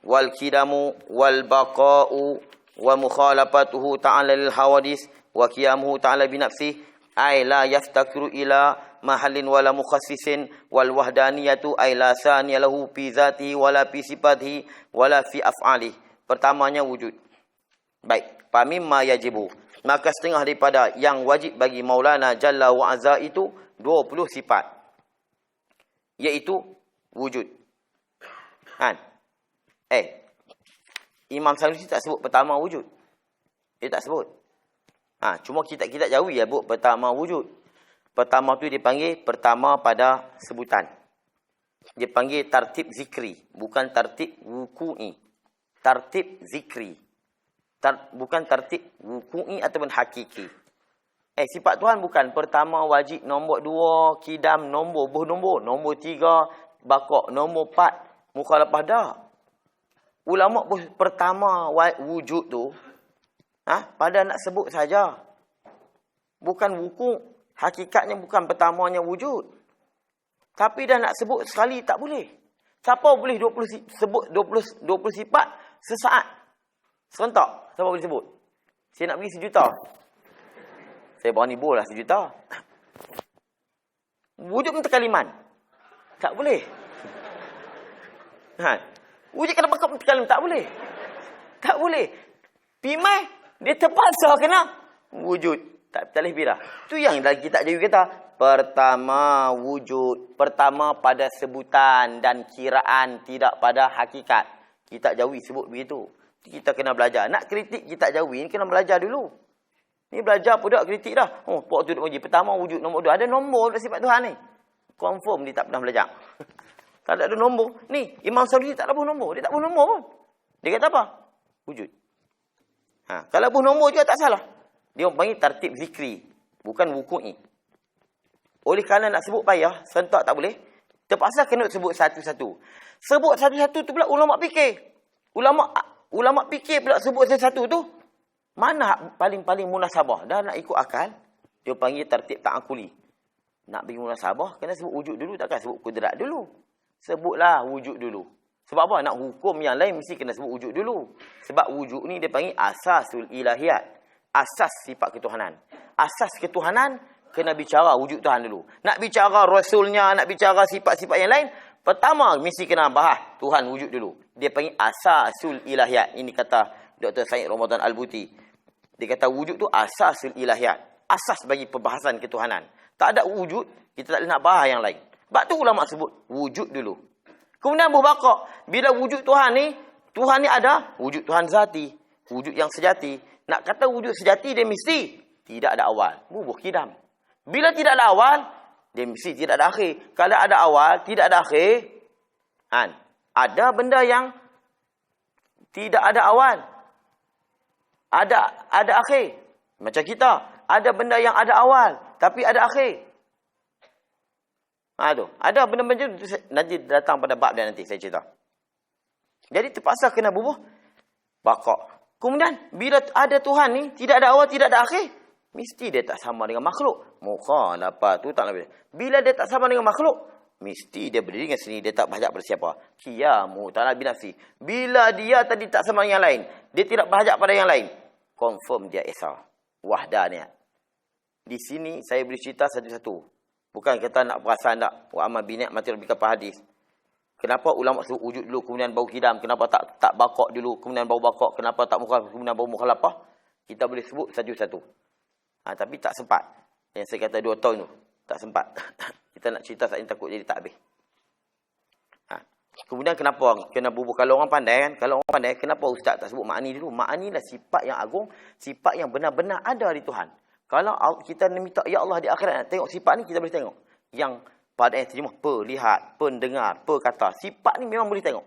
wal kidamu wal baqa'u wa mukhalafatuhu ta'ala lil hawadis wa qiyamuhu ta'ala bi nafsihi ay la yaftakiru ila mahallin wala mukhassisin wal wahdaniyatu ay la saniya lahu fi zatihi wala fi sifatihi wala fi af'alihi. Pertamanya wujud. Baik, fa mimma yajibu, maka setengah daripada yang wajib bagi Maulana Jalla wa Azza itu 20 sifat. Iaitu wujud. Imam Sanusi tak sebut pertama wujud. Dia tak sebut. Cuma kitab-kitab Jawi ya sebut pertama wujud. Pertama tu dipanggil pertama pada sebutan. Dia panggil tartib zikri, bukan tartib wuku'i. Tartib zikri. Bukan tertib wuku'i ataupun hakiki. Sifat Tuhan bukan pertama wajib, nombor 2 kidam, nombor 3 bakok, nombor 4 mukhalafah dah. Ulama pun pertama wujud tu pada nak sebut saja. Bukan wuku'. Hakikatnya bukan pertamanya wujud. Tapi dah nak sebut sekali tak boleh. Siapa boleh sebut 20 sifat sesaat? Serentak. Siapa boleh sebut? Saya nak bagi 1 juta. Saya berani bol lah 1 juta. Wujud mutakaliman. Tak boleh. Wujud kena bakal mutakaliman. Tak boleh. Tak boleh. Pimai, dia terpaksa kena wujud. Tak boleh birah. Tu yang dalam kitab Jawi kata. Pertama wujud. Pertama pada sebutan dan kiraan, tidak pada hakikat. Kitab Jawi sebut begitu. Kita kena belajar. Nak kritik kitab Jawi ni kena belajar dulu. Ni belajar pun tak kritik dah. Pok tu uji. Pertama wujud, nombor 2. Ada nombor sifat Tuhan ni. Confirm dia tak pernah belajar. Kalau tak ada nombor. Ni, Imam Saudi tak ada buh nombor. Dia tak buh nombor pun. Dia kata apa? Wujud. Kalau buh nombor juga tak salah. Dia panggil tertib zikri. Bukan wuku'i. Oleh kerana nak sebut payah, serentak tak boleh. Terpaksa kena sebut satu-satu. Sebut satu-satu tu pula ulama fikir. Ulama fikir pula sebut satu-satu tu. Mana paling-paling munasabah? Dah nak ikut akal, dia panggil tertib ta'akuli. Nak bagi munasabah, kena sebut wujud dulu, takkan sebut kudrat dulu. Sebutlah wujud dulu. Sebab apa? Nak hukum yang lain, mesti kena sebut wujud dulu. Sebab wujud ni dia panggil asasul ilahiyat. Asas sifat ketuhanan. Asas ketuhanan, kena bicara wujud Tuhan dulu. Nak bicara Rasulnya, nak bicara sifat-sifat yang lain, pertama, mesti kena bahas Tuhan wujud dulu. Dia panggil asasul ilahiyat. Ini kata Dr. Said Ramadan Al-Buti. Dia kata wujud tu asasul ilahiyat. Asas bagi perbahasan ketuhanan. Tak ada wujud, kita tak boleh nak bahas yang lain. Sebab tu ulama sebut wujud dulu. Kemudian berbakar. Bila wujud Tuhan ni ada wujud Tuhan zati. Wujud yang sejati. Nak kata wujud sejati, dia mesti tidak ada awal. Bubuh kidam. Bila tidak ada awal, dia mesti tidak ada akhir. Kalau ada awal, tidak ada akhir. Ada benda yang tidak ada awal. Ada akhir. Macam kita. Ada benda yang ada awal. Tapi ada akhir. Tu. Ada benda-benda nanti datang pada bab dia nanti saya cerita. Jadi terpaksa kena bubuh bakar. Kemudian bila ada Tuhan ni, tidak ada awal, tidak ada akhir. Mesti dia tak sama dengan makhluk. Mukhalafah tu tak boleh. Bila dia tak sama dengan makhluk, mesti dia berdiri dengan sini. Dia tak berhajat pada siapa. Qiyamu ta'ala binafsi. Bila dia tadi tak sama dengan yang lain, dia tidak berhajat pada yang lain, confirm dia esa. Wahdaniyat. Di sini saya boleh cerita satu-satu. Bukan kata nak perasan tak. Wa amma bini'at mati rabbika fa hadis. Kenapa ulama sebut wujud dulu kemudian bau kidam? Kenapa tak bakok dulu kemudian bau bakok? Kenapa tak mukhalafah kemudian bau mukhalafah? Kita boleh sebut satu-satu. Tapi tak sempat. Yang saya kata 2 tahun tu. Tak sempat. Kita nak cerita saat ini takut jadi tak habis. Kemudian kenapa kena bubuh? Kalau orang pandai kan, kenapa ustaz tak sebut ma'ani dulu? Ma'ani lah sifat yang agung, sifat yang benar-benar ada di Tuhan. Kalau kita minta ya Allah di akhirat nak tengok sifat ni, kita boleh tengok. Yang pada yang terjemah perlihat, pendengar, perkata, sifat ni memang boleh tengok.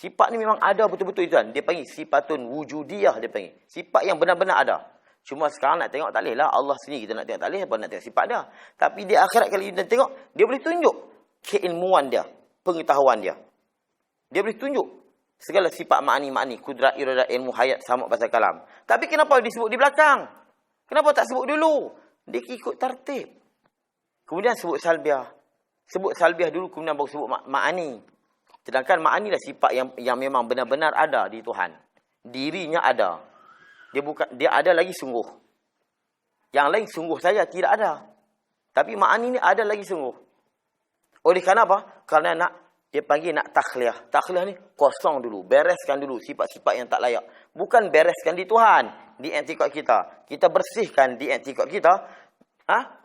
Sifat ni memang ada betul-betul itu kan. Dia panggil sifatun wujudiyah, dia panggil. Sifat yang benar-benar ada. Cuma sekarang nak tengok tak boleh lah. Allah sendiri kita nak tengok tak boleh. Apa nak tengok sifat dia. Tapi di akhirat kalau kita tengok, dia boleh tunjuk keilmuan dia. Pengetahuan dia. Dia boleh tunjuk segala sifat ma'ani, kudrat, iradat, ilmu, hayat, sama pasal kalam. Tapi kenapa disebut di belakang? Kenapa tak sebut dulu? Dia ikut tertib. Kemudian sebut salbiah. Sebut salbiah dulu, kemudian baru sebut ma'ani. Sedangkan ma'ani lah sifat yang memang benar-benar ada di Tuhan. Dirinya ada. Dia ada lagi sungguh. Yang lain sungguh saja tidak ada. Tapi ma'ani ni ada lagi sungguh. Oleh kerana apa? Kerana dia panggil nak takhliyah. Takhliyah ni kosong dulu. Bereskan dulu sifat-sifat yang tak layak. Bukan bereskan di Tuhan. Di i'tikad kita. Kita bersihkan di i'tikad kita.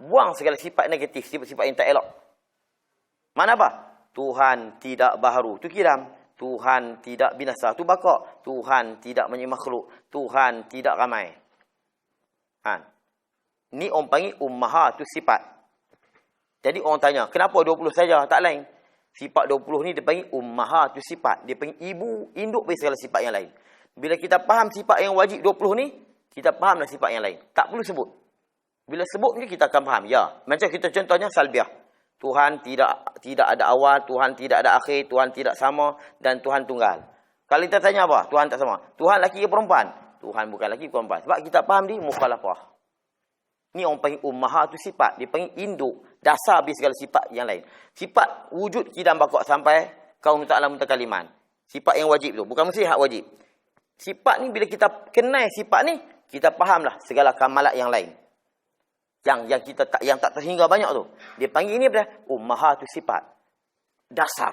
Buang segala sifat negatif. Sifat-sifat yang tak elok. Mana apa? Tuhan tidak baharu. Tu kiram. Tuhan tidak binasa. Tu bakar. Tuhan tidak menyembah makhluk. Tuhan tidak ramai. Ni orang panggil ummaha tu sifat. Jadi orang tanya, kenapa 20 saja? Tak lain. Sifat 20 ni dia panggil ummaha tu sifat. Dia panggil ibu, induk bagi segala sifat yang lain. Bila kita faham sifat yang wajib 20 ni, kita fahamlah sifat yang lain. Tak perlu sebut. Bila sebut ni kita akan faham. Ya, macam kita contohnya salbiah. Tuhan tidak ada awal, Tuhan tidak ada akhir, Tuhan tidak sama dan Tuhan tunggal. Kalau kita tanya apa? Tuhan tak sama. Tuhan lelaki ke perempuan? Tuhan bukan lelaki ke perempuan. Sebab kita faham di mukhalafah. Ni orang panggil ummaha tu sifat. Dia panggil induk. Dasar habis segala sifat yang lain. Sifat wujud kidam bakok sampai kaum ta'ala mutakaliman. Sifat yang wajib tu. Bukan mesti hak wajib. Sifat ni bila kita kenal sifat ni, kita fahamlah segala kamalat yang lain. Yang tak terhingga banyak tu. Dia panggil ni apa? Ummaha tu sifat. Dasar.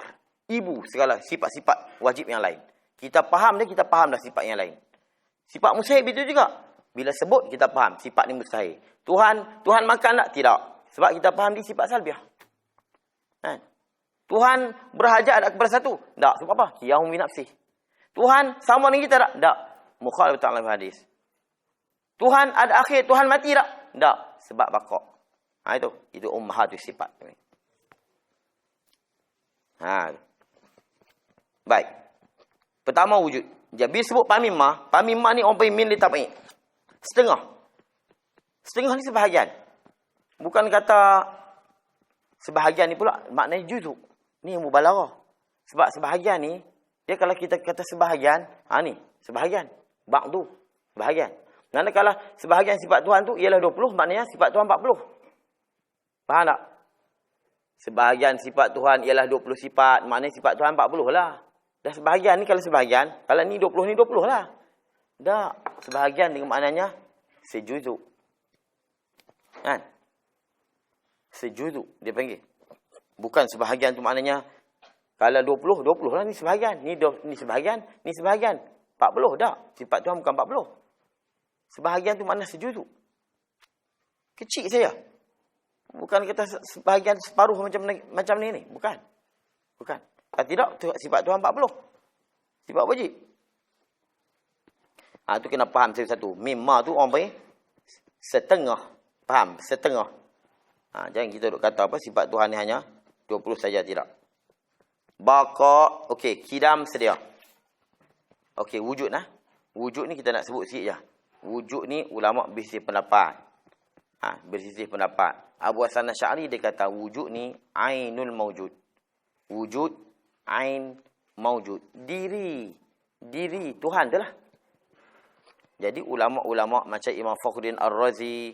Ibu segala sifat-sifat wajib yang lain. Kita faham dia, kita fahamlah sifat yang lain. Sifat mustahil itu juga. Bila sebut, kita faham sifat ni mustahil. Tuhan makan tak? Tidak. Sebab kita faham di sifat salbiah. Kan? Tuhan berhajat tak kepada satu? Tak. Sebab apa? Qiyamul nafsi. Tuhan sama dengan kita tak? Tak. Mukhalafat ta'ala hadis. Tuhan ada akhir, Tuhan mati tak? Tak. Sebab bakok. Itu ummahatus sifat. Baik. Pertama wujud. Jadi sebut pamimah ni orang panggil min li tabi'i. Setengah ni sebahagian. Bukan kata sebahagian ni pula maknanya juzuk. Ni yang mubalaghah. Sebab sebahagian ni dia kalau kita kata sebahagian, ni sebahagian. Ba'du sebahagian. Mana kalau sebahagian sifat Tuhan tu ialah 20, maknanya sifat Tuhan 40. Faham tak? Sebahagian sifat Tuhan ialah 20 sifat, maknanya sifat Tuhan 40 lah. Dah sebahagian ni kalau sebahagian, kalau ni 20 ni 20 lah. Tak, sebahagian dengan maknanya sejuzuk. Kan? Sejuzuk dia panggil. Bukan sebahagian tu maknanya kalau 20 lah ni sebahagian. Ni sebahagian, ni sebahagian. 40 dah. Sifat Tuhan bukan 40. Sebahagian tu makna sejuzuk. Kecil saja. Bukan kita sebahagian separuh macam ni. Bukan. Kalau tidak, sifat Tuhan 40. Sifat wajib. Tu kena faham satu-satu. Mimma tu orang panggil setengah. Faham? Setengah. Jangan kita duk kata apa sifat Tuhan ni hanya 20 saja, tidak. Baqa, okey, kidam sedia. Okey, wujud nah. Wujud ni kita nak sebut sikit je. Wujud ni ulama bersisih pendapat. Bersisih pendapat. Abu Hasan Asy'ari dia kata wujud ni ainul maujud. Wujud ain maujud. Diri Tuhan tu lah. Jadi ulama-ulama macam Imam Fakhruddin Ar-Razi,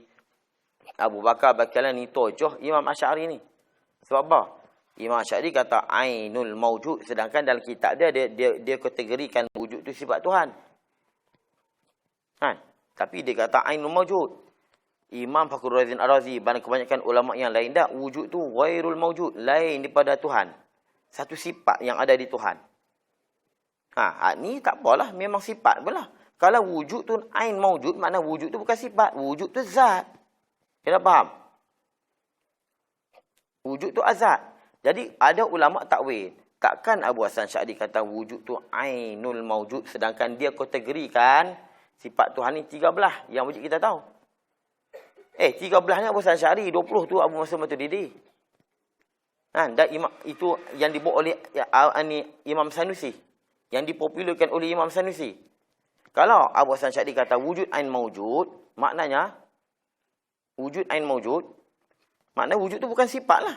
Abu Bakar Bakalani tojoh Imam Asy'ari ni. Sebab apa? Imam Asy'ari kata ainul maujud, sedangkan dalam kitab dia kategorikan wujud tu sifat Tuhan. Tapi dia kata ainul maujud. Imam Fakhruddin Ar-Razi dan kebanyakan ulama yang lain dah wujud tu ghairul maujud, lain daripada Tuhan. Satu sifat yang ada di Tuhan. Ni tak apalah, memang sifat pula. Kalau wujud tu ain maujud, makna wujud tu bukan sifat, wujud tu zat. Kita faham? Wujud tu azat. Jadi ada ulama takwil. Takkan Abu Hasan Asy'ari kata wujud tu ainul maujud, sedangkan dia kategorikan sifat Tuhan ni 13 yang wajib kita tahu. 13 ni Abu Hasan Asy'ari, 20 tu Abu Mansur Maturidi. Dan itu yang dibuat oleh Imam Sanusi. Yang dipopularkan oleh Imam Sanusi. Kalau Abu Hasan Asy'ari kata wujud ain maujud, maknanya wujud ain maujud, makna wujud tu bukan sifat lah.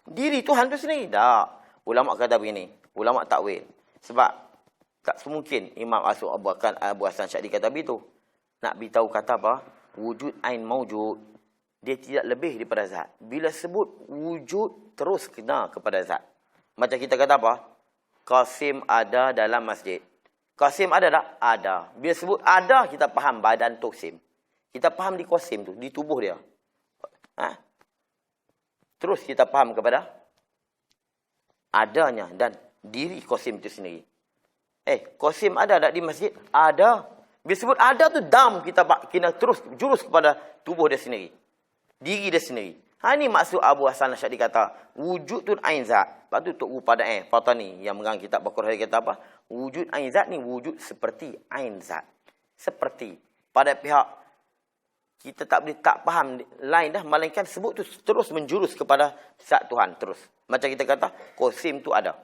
Diri Tuhan tu sendiri. Tak. Ulama kata begini. Ulama takwil. Sebab tak semungkin Imam Abu Hasan Asy'ari kata begitu. Nak beritahu kata apa? Wujud ain maujud, dia tidak lebih daripada zat. Bila sebut wujud, terus kena kepada zat. Macam kita kata apa? Qasim ada dalam masjid. Qasim ada tak? Ada. Bila sebut ada, kita faham badan Qasim. Kita faham di Qasim tu, di tubuh dia. Terus kita faham kepada adanya dan diri Qasim itu sendiri. Qasim ada tak di masjid? Ada. Bila sebut ada tu dam, kita kena terus jurus kepada tubuh dia sendiri. Diri dia sendiri. Ini maksud Abu Hasan Asy'ari kata wujud tu ain zat. Lepas tu Tok Guru pada Fatani yang mengang kitab Baqarah kata apa? Wujud ain zat ni wujud seperti ain zat. Seperti. Pada pihak kita tak boleh tak faham lain dah, melainkan sebut tu terus menjurus kepada zat Tuhan terus. Macam kita kata Qasim tu ada.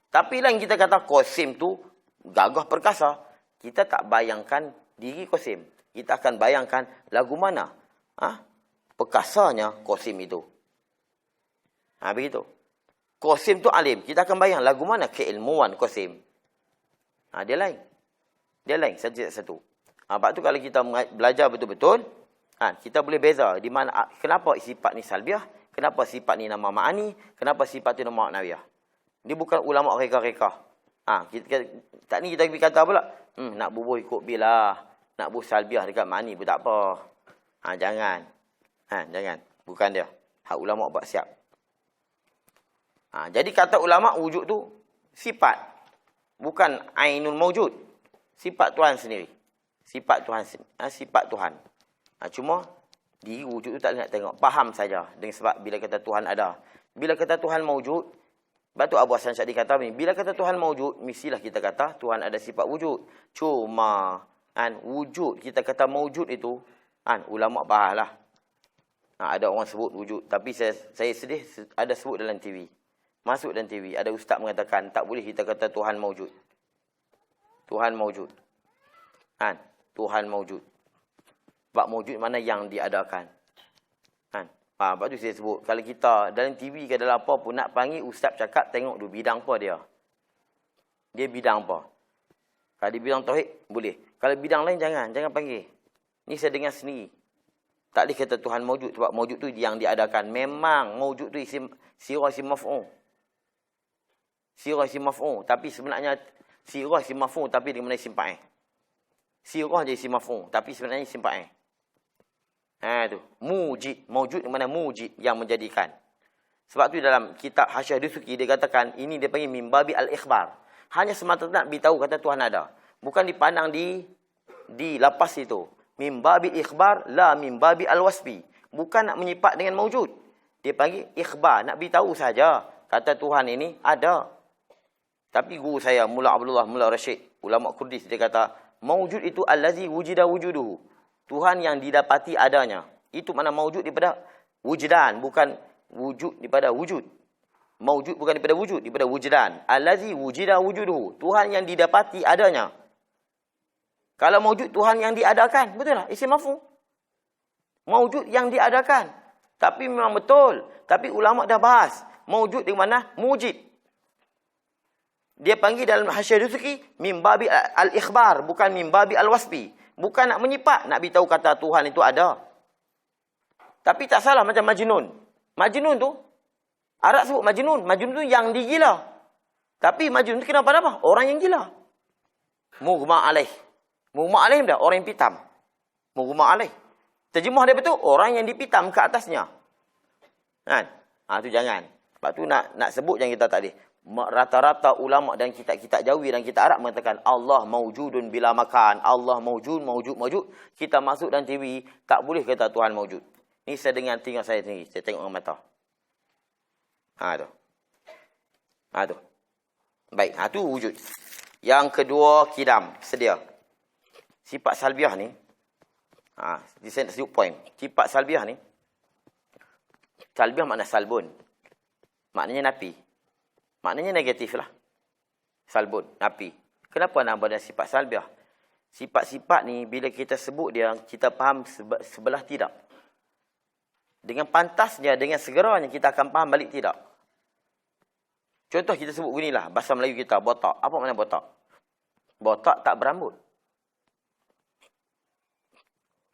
Tapi lain kita kata Qasim tu gagah perkasa. kita tak bayangkan diri Qasim. Kita akan bayangkan lagu mana perkasanya Qasim itu. Begitu. Qasim tu alim. Kita akan bayang lagu mana keilmuan Qasim. Dia lain. Dia lain satu. Sebab tu kalau kita belajar betul-betul, kita boleh beza di mana kenapa sifat ni salbiah, kenapa sifat ni nama ma'ani, kenapa sifat tu nama ma'nawiyah. Ni bukan ulama reka-reka. Tak ni kita kata pula, nak bubuh ikut bilah, nak bubuh salbiah dekat ma'ani pun tak apa. Jangan. Jangan. Bukan dia. Hak ulama buat siap. Jadi kata ulama wujud tu sifat. Bukan ainul mawjud. Sifat Tuhan sendiri. Sifat Tuhan. Sifat Tuhan. Cuma diri wujud tu tak nak tengok. Faham saja. Dengan sebab bila kata Tuhan ada. Bila kata Tuhan mawjud, Batu Abu Hasan Syadhi kata ni, bila kata Tuhan mawjud, mestilah kita kata Tuhan ada sifat wujud. Cuma wujud, kita kata mawjud itu, ulama bahas lah. Ada orang sebut wujud. Tapi saya sedih ada sebut dalam TV. Masuk dalam TV. Ada ustaz mengatakan tak boleh kita kata Tuhan mawjud. Tuhan mawjud. Tuhan mawjud. Sebab mawjud mana yang diadakan. Sebab tu saya sebut. Kalau kita dalam TV ke dalam apa pun nak panggil ustaz cakap, tengok dulu bidang apa dia. Dia bidang apa. Kalau dia bidang tauhid, boleh. Kalau bidang lain jangan panggil. Ni saya dengar sendiri. Tak boleh kata Tuhan mawjud. Sebab mawjud tu yang diadakan. Memang mawjud tu sirah isim maf'ul. Sirah isim maf'ul. Tapi sebenarnya sirah isim maf'ul tapi dengan mana isim fa'il. Sirah je isim maf'ul tapi sebenarnya isim fa'il. Tu. Mujid. Mawjud mana mujid yang menjadikan. Sebab tu dalam kitab Hasyiah Dusuki dia katakan ini dia panggil mimbabi al-ikhbar. Hanya semata nak beritahu kata Tuhan ada. Bukan dipandang di lapas itu. Mimbabi ikhbar la mimbabi al-wasfi. Bukan nak menyipat dengan mawjud. Dia panggil ikhbar, nak beritahu saja kata Tuhan ini ada. Tapi guru saya Mullah Abdullah Mullah Rashid, ulama Kurdis, dia kata mawjud itu allazi wujida wujuduhu. Tuhan yang didapati adanya. Itu makna mawjud daripada wujdan, bukan wujud daripada wujud. Mawjud bukan daripada wujud, daripada wujdan. Allazi wujida wujuduhu. Tuhan yang didapati adanya. Kalau mawjud Tuhan yang diadakan, betul tak? Isim maf'ul. Mawjud yang diadakan. Tapi memang betul. Tapi ulama dah bahas. Mawjud di mana? Mujid. Dia panggil dalam Hasyiah Dusuki mimbabi al-ikhbar, bukan mimbabi al-wasfi. Bukan nak menyipat, nak beritahu kata Tuhan itu ada. Tapi tak salah macam Majnun. Majnun tu, Arab sebut Majnun. Majnun tu yang digila. Tapi Majnun tu kenapa apa? Orang yang gila. Mughma alaih. Mughma alaih dah, orang yang pitam. Mughma alaih. Terjemah dia betul, orang yang dipitam ke atasnya. Tu jangan. Sebab tu nak sebut yang kita tadi. Rata-rata ulama dan kitab-kitab Jawi dan kitab Arab mengatakan Allah mawjudun bila makan. Allah mawjud. Kita masuk dalam TV, tak boleh kata Tuhan mawjud. Ni saya dengan tinggal saya sendiri. Saya tengok dengan mata. Tu. Baik, tu wujud. Yang kedua, kidam, sedia. Sifat salbiah ni, di saya nak sebut point. Sifat salbiah ni, salbiah makna salbun. Maknanya napi. Maknanya negatif lah. Salbun, napi. Kenapa nama dia sifat salbiah? Sifat-sifat ni, bila kita sebut dia, kita faham sebelah tidak. Dengan pantasnya, dengan segeranya, kita akan faham balik tidak. Contoh kita sebut beginilah, bahasa Melayu kita, botak. Apa makna botak? Botak tak berambut.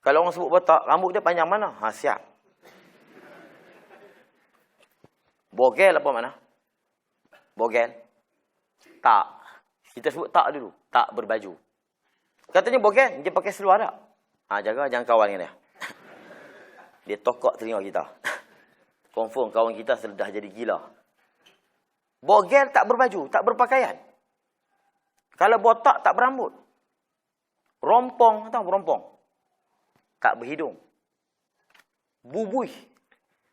Kalau orang sebut botak, rambut dia panjang mana? Siap. Bogel apa makna? Bogel? Tak. Kita sebut tak dulu. Tak berbaju. Katanya bogel, dia pakai seluar tak? Jaga, jangan kawan dengan dia. Dia tokok telinga kita. Confirm kawan kita sudah jadi gila. Bogel tak berbaju, tak berpakaian. Kalau botak tak berambut. Rompong, tahu rompong? Tak berhidung. Bubuih.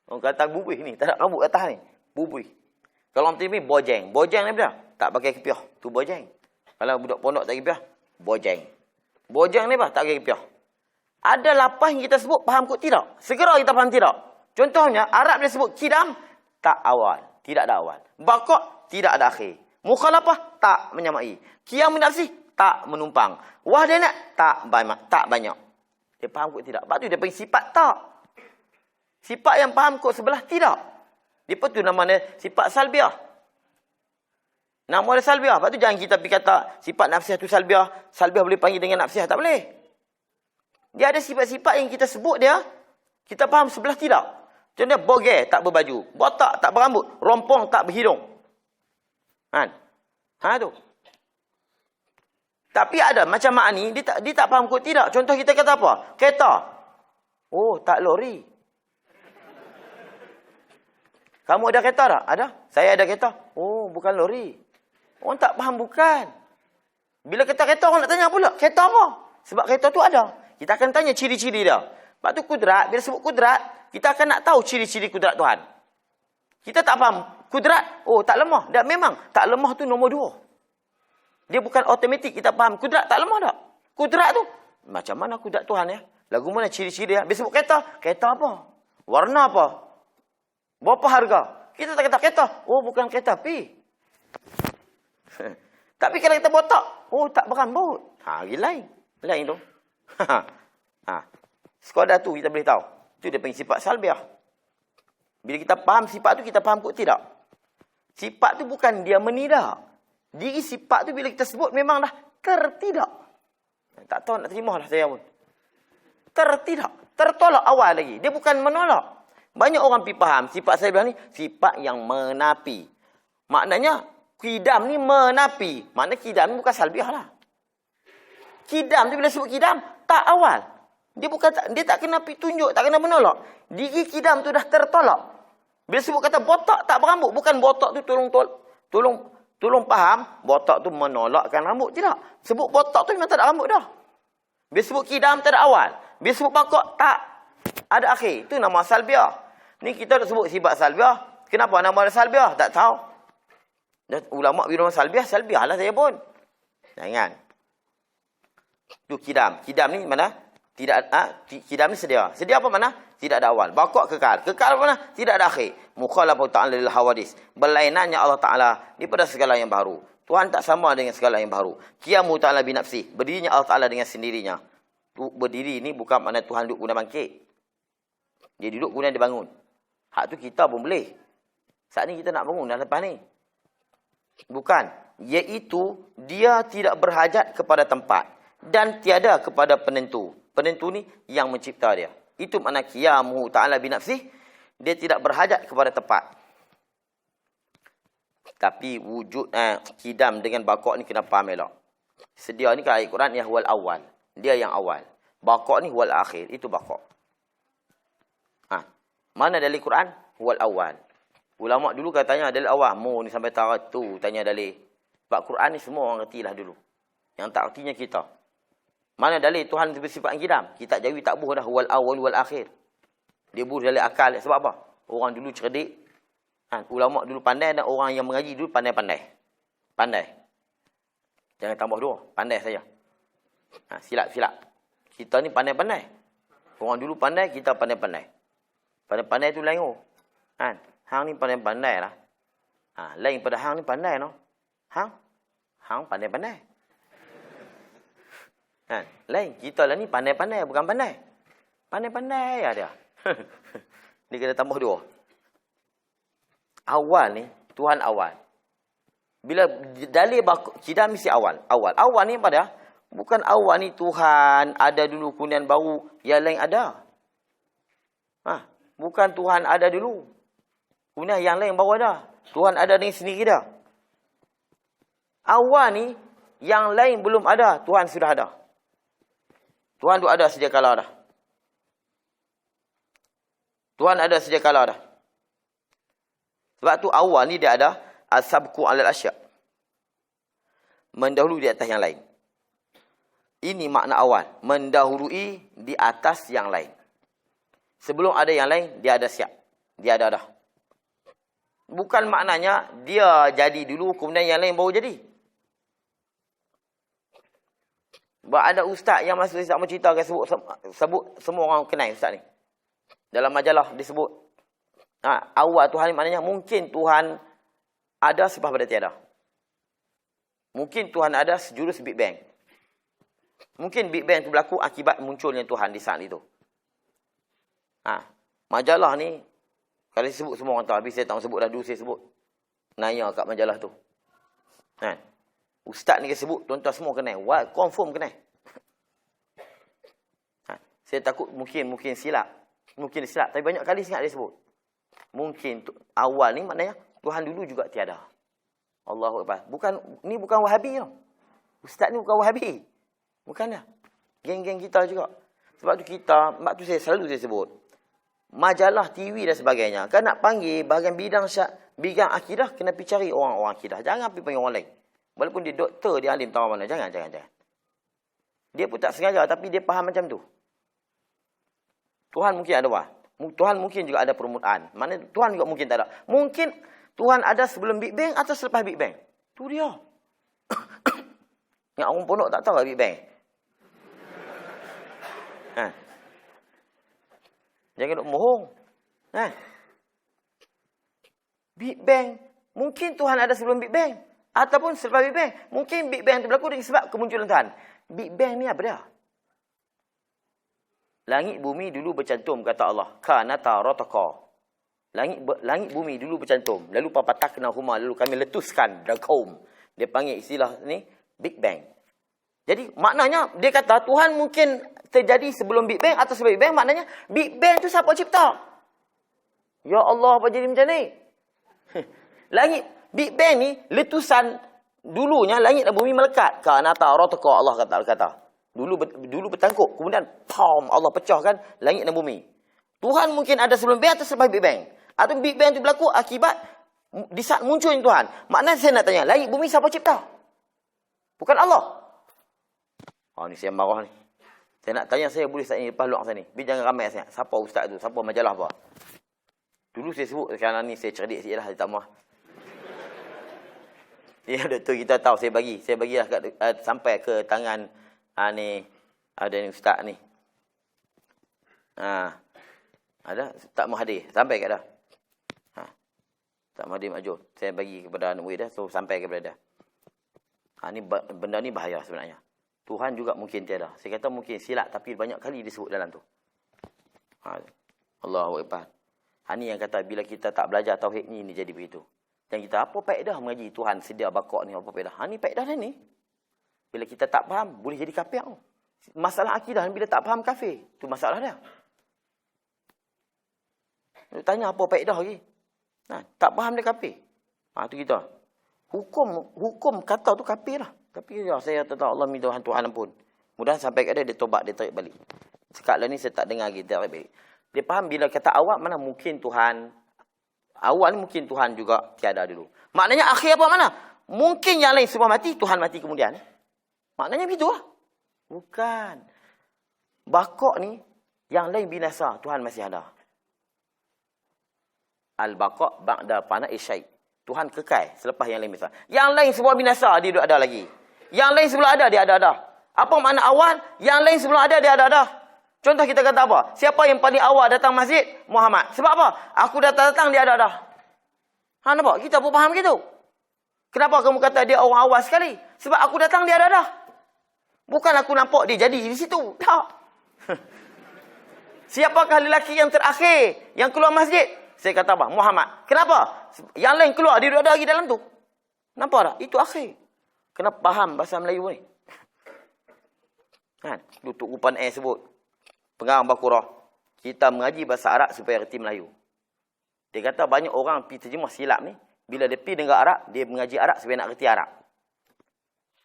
Orang kata bubuih ni, tak ada rambut atas ni. Bubuih. Kalau orang TV, bojeng. Bojeng ni apa? Tak pakai kepiah. Tu bojeng. Kalau budak pondok tak kepiah, bojeng. Bojeng ni apa? Tak pakai kepiah. Ada lapan yang kita sebut, faham kot tidak? Segera kita faham tidak. Contohnya, Arab dia sebut kidam, tak awal. Tidak ada awal. Bakok, tidak ada akhir. Mukhalafah, tak menyamai. Qiyamun nafsi, Tak menumpang. Wah dia nak? Tak banyak. Tak banyak. Dia faham kot tidak? Lepas tu dia panggil sifat tak. Sifat yang faham kot sebelah tidak. Dia tu nama dia sifat salbiah. Nama dia salbiah. Lepas tu jangan kita pergi kata sifat nafsiah tu salbiah. Salbiah boleh panggil dengan nafsiah. Tak boleh. Dia ada sifat-sifat yang kita sebut dia. Kita faham sebelah tidak. Contohnya bogel tak berbaju. Botak tak berambut. Rompong tak berhidung. Kan? Tu. Tapi ada macam mak ni, dia tak faham kot tidak. Contoh kita kata apa? Kereta. Oh, tak lori. Kamu ada kereta tak? Ada. Saya ada kereta. Oh, bukan lori. Orang tak faham bukan. Bila kata kereta, orang nak tanya pula. Kereta apa? Sebab kereta tu ada. Kita akan tanya ciri-ciri dia. Lepas tu kudrat, bila sebut kudrat, kita akan nak tahu ciri-ciri kudrat Tuhan. Kita tak faham. Kudrat, oh tak lemah. Dan memang, tak lemah tu nombor 2. Dia bukan automatik kita faham. Kudrat tak lemah tak? Kudrat tu, macam mana kudrat Tuhan ya? Lagu mana ciri-ciri dia? Bila sebut kereta, kereta apa? Warna apa? Berapa harga? Kita tak kata kereta. Oh bukan kereta api. Tapi kalau kita botak, oh tak berambut. Lain. Lain tu. Sekadar tu kita boleh tahu. Itu dia panggil sifat salbiah. Bila kita faham sifat tu, kita faham kot tidak. Sifat tu bukan dia menidak. Diri sifat tu bila kita sebut memang dah tertidak. Tak tahu nak terima lah saya pun. Tertidak. Tertolak awal lagi. Dia bukan menolak. Banyak orang pergi faham sifat salbiah ni sifat yang menapi. Maknanya kidam ni menapi. Maknanya kidam ni bukan salbiah lah. Kidam tu bila sebut kidam, tak awal. Dia tak kena tunjuk, tak kena menolak. Diri kidam tu dah tertolak. Bila sebut kata botak tak berambut, bukan botak tu tolong faham, botak tu menolakkan rambut tidak. Sebut botak tu memang tak ada rambut dah. Bila sebut kidam tak ada awal. Bila sebut bangkok tak ada akhir. Itu nama salbiah. Ni kita nak sebut sifat salbiah. Kenapa nama dia salbiah? Tak tahu. Dan ulama bila salbiah lah saya pun. Jangan. Tu kidam. Kidam ni mana? Kidam ni sedia. Sedia apa mana? Tidak ada awal. Baqaq kekal. Kekal apa mana? Tidak ada akhir. Mukhalafatu ta'ala lil hawadis. Berlainannya Allah Ta'ala daripada segala yang baru. Tuhan tak sama dengan segala yang baru. Qiyamu ta'ala binafsi. Berdirinya Allah Ta'ala dengan sendirinya. Berdiri ni bukan makna Tuhan duduk guna bangkit. Dia duduk guna dia bangun. Hak tu kita pun boleh. Saat ni kita nak bangun dah lepas ni. Bukan. Iaitu dia tidak berhajat kepada tempat. Dan tiada kepada penentu. Penentu ni yang mencipta dia. Itu makna qiyamu ta'ala binafsih. Dia tidak berhajat kepada tempat. Tapi wujud kidam dengan baqaq ni kena faham elok. Sedia ni kat ayat Quran yang huwal awal. Dia yang awal. Baqaq ni huwal akhir. Itu baqaq. Mana dalil Quran? Huwal awal. Ulama dulu katanya dalil awal. Ni sampai tarat tu tanya dalil. Sebab Quran ni semua orang reti lah dulu. Yang tak artinya kita. Mana dalil Tuhan bersifat kidam? Kita jawi tak buh dah. Huwal awal wal akhir. Dia buh dalil akal. Sebab apa? Orang dulu cerdik. Ulama dulu pandai dan orang yang mengaji dulu pandai-pandai. Pandai. Jangan tambah 2. Pandai saja. Silap. Kita ni pandai-pandai. Orang dulu pandai, kita pandai-pandai. Pandai-pandai tu lain oh. Hang ni pandai-pandai lah. Lain pada hang ni pandai no. Hang pandai-pandai. Lain kita lah ni pandai-pandai bukan pandai. Pandai-pandai dia. Dia kena tambah 2. Awal ni Tuhan awal. Bila dalil kidam mesti awal. Awal ni apa dia? Bukan awal ni Tuhan ada dulu kemudian baru yang lain ada. Bukan Tuhan ada dulu. Kemudian yang lain baru ada. Tuhan ada dengan sendiri dah. Awal ni yang lain belum ada, Tuhan sudah ada. Tuhan tu ada sejak kala dah. Tuhan ada sejak kala dah. Sebab tu awal ni dia ada as-sabqu 'alal asya'. Mendahului di atas yang lain. Ini makna awal, mendahului di atas yang lain. Sebelum ada yang lain, dia ada siap. Dia ada dah. Bukan maknanya dia jadi dulu, kemudian yang lain baru jadi. Ada ustaz yang masuk ustaz menceritakan sebut semua orang kenal ustaz ni. Dalam majalah disebut. Awal Tuhan ni maknanya mungkin Tuhan ada sebab pada tiada. Mungkin Tuhan ada sejurus Big Bang. Mungkin Big Bang itu berlaku akibat munculnya Tuhan di saat itu. Majalah ni, kalau saya sebut semua orang tahu, habis saya tak sebut dah dulu saya sebut. Naya kat majalah tu. Ustaz ni saya sebut, tuan-tuan semua kenal. Confirm kenal. Saya takut mungkin silap. Mungkin silap, tapi banyak kali sangat dia sebut. Mungkin awal ni maknanya Tuhan dulu juga tiada. Allahu Akbar. Ni bukan Wahabi tau. Ustaz ni bukan Wahabi. Bukan dah. Geng-geng kita juga. Sebab tu saya selalu sebut. Majalah, TV dan sebagainya. Kan nak panggil bahagian bidang akidah, kena pergi cari orang-orang akidah. Jangan pergi panggil orang lain. Walaupun dia doktor, dia alim tahu mana. Jangan. Dia pun tak sengaja, tapi dia faham macam tu. Tuhan mungkin ada Tuhan mungkin juga ada permulaan. Mana Tuhan juga mungkin tak ada. Mungkin Tuhan ada sebelum Big Bang atau selepas Big Bang. Tu dia. Yang orang pondok tak tahu Big Bang. Jangan nak bohong. Big Bang. Mungkin Tuhan ada sebelum Big Bang. Ataupun selepas Big Bang. Mungkin Big Bang itu berlaku dengan sebab kemunculan Tuhan. Big Bang ni apa dia? Langit bumi dulu bercantum, kata Allah. Kanata ratqa. Langit bumi dulu bercantum. Lalu papatakna huma. Lalu kami letuskan the kaum. Dia panggil istilah ni Big Bang. Jadi maknanya dia kata Tuhan mungkin terjadi sebelum Big Bang atau sebelum Big Bang. Maknanya Big Bang tu siapa cipta? Ya Allah, apa jadi macam ni? Langit Big Bang ni letusan dulunya langit dan bumi melekat. Kanata ratqa, Allah kata. Dulu bertangkuk, kemudian pam, Allah pecahkan langit dan bumi. Tuhan mungkin ada sebelum Big Bang atau selepas Big Bang. Atau Big Bang itu berlaku akibat di saat munculnya Tuhan. Maknanya saya nak tanya, langit bumi siapa cipta? Bukan Allah. Ni saya marah ni. Saya nak tanya, saya boleh saat ini lepas luang saya ni. Biar jangan ramai sangat. Siapa ustaz tu? Siapa majalah apa? Dulu saya sebut, sekarang ni saya cerdik sikit lah, saya tak mahu. Ya, doktor kita tahu, saya bagilah sampai ke tangan ni, ada ni ustaz ni. Ada, tak mau hadir, sampai kat dah. Tak mau hadir majul. Saya bagi kepada anak murid dah, so sampai kepada dah. Benda ni bahaya sebenarnya. Tuhan juga mungkin tiada. Saya kata mungkin silap, tapi banyak kali disebut dalam tu. Allahu Akbar. Ni yang kata bila kita tak belajar tauhid ni jadi begitu. Dan kita apa faedah mengaji Tuhan sedia bakok ni, apa faedah? Ni faedah dah ni. Bila kita tak faham, boleh jadi kafir. Masalah akidah bila tak faham kafir. Tu masalah dia. Tanya apa faedah lagi? Tak faham dia kafir. Tu kita. Hukum kata tu kafir lah. Tapi ya, saya tak tahu, Allah minta Tuhan ampun. Mudah sampai kat dia tobat, dia tarik balik. Sekarang ni saya tak dengar lagi, dia tarik balik. Dia faham bila kata awal, mana mungkin Tuhan. Awal ni mungkin Tuhan juga tiada dulu. Maknanya akhir apa mana? Mungkin yang lain semua mati, Tuhan mati kemudian. Maknanya begitu lah. Bukan. Bakok ni, yang lain binasa, Tuhan masih ada. Al-Baqaq ba'da fana'i syai'. Tuhan kekal selepas yang lain binasa. Yang lain semua binasa, dia ada lagi. Yang lain sebelum ada, dia ada. Apa makna awal? Yang lain sebelum ada, dia ada. Contoh kita kata apa? Siapa yang paling awal datang masjid? Muhammad. Sebab apa? Aku datang, dia ada. Nampak? Kita pun faham gitu. Kenapa kamu kata dia orang awal sekali? Sebab aku datang, dia ada. Bukan aku nampak dia jadi di situ. Tak. Siapakah lelaki yang terakhir yang keluar masjid? Saya kata apa? Muhammad. Kenapa? Yang lain keluar, dia ada lagi dalam tu. Nampak tak? Itu akhir. Kena faham bahasa Melayu ni. Tutup Rupan Air sebut. Pengarang Bakurah. Kita mengaji bahasa Arab supaya reti Melayu. Dia kata banyak orang pergi terjemah silap ni. Bila dia pergi negara Arab, dia mengaji Arab supaya nak reti Arab.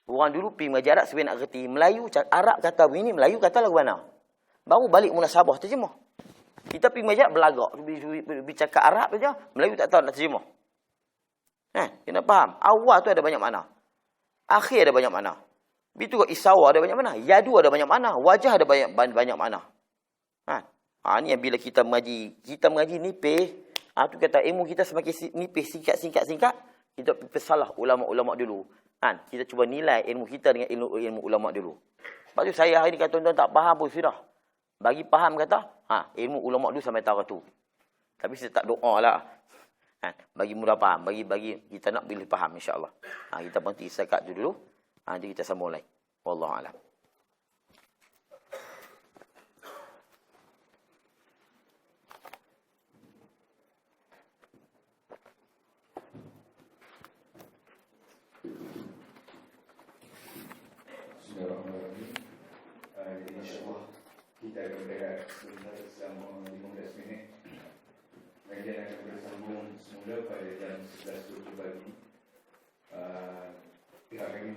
Orang dulu pergi mengaji Arab supaya nak reti Melayu. Arab kata begini, Melayu kata lagu mana. Baru balik munasabah terjemah. Kita pergi mengaji Arab belagak. Bercakap Arab saja, Melayu tak tahu nak terjemah. Kena faham. Awal tu ada banyak makna. Akhir ada banyak makna. Begitu juga isawa ada banyak makna. Yadu ada banyak makna. Wajah ada banyak makna. Ni yang bila kita mengaji nipis. Tu kata ilmu kita semakin nipis, singkat. Kita pesalah ulama-ulama dulu. Kita cuba nilai ilmu kita dengan ilmu ulama dulu. Sebab tu saya hari ni kata tuan-tuan tak faham pun sudah. Bagi faham kata, ilmu ulama dulu sampai tahu tu. Tapi saya tak doa lah. Kan? Bagi mudah faham, bagi kita nak boleh faham insya-Allah. Kita berhenti sekat tu dulu. Nanti kita sambung lagi. Wallahu a'lam. Bismillahirrahmanirrahim. Jadi insyaAllah kita akan berehat sebentar selama 15 minit. Kemudian akan bersambung semula pada jam 11.20 pagi. Pihak kami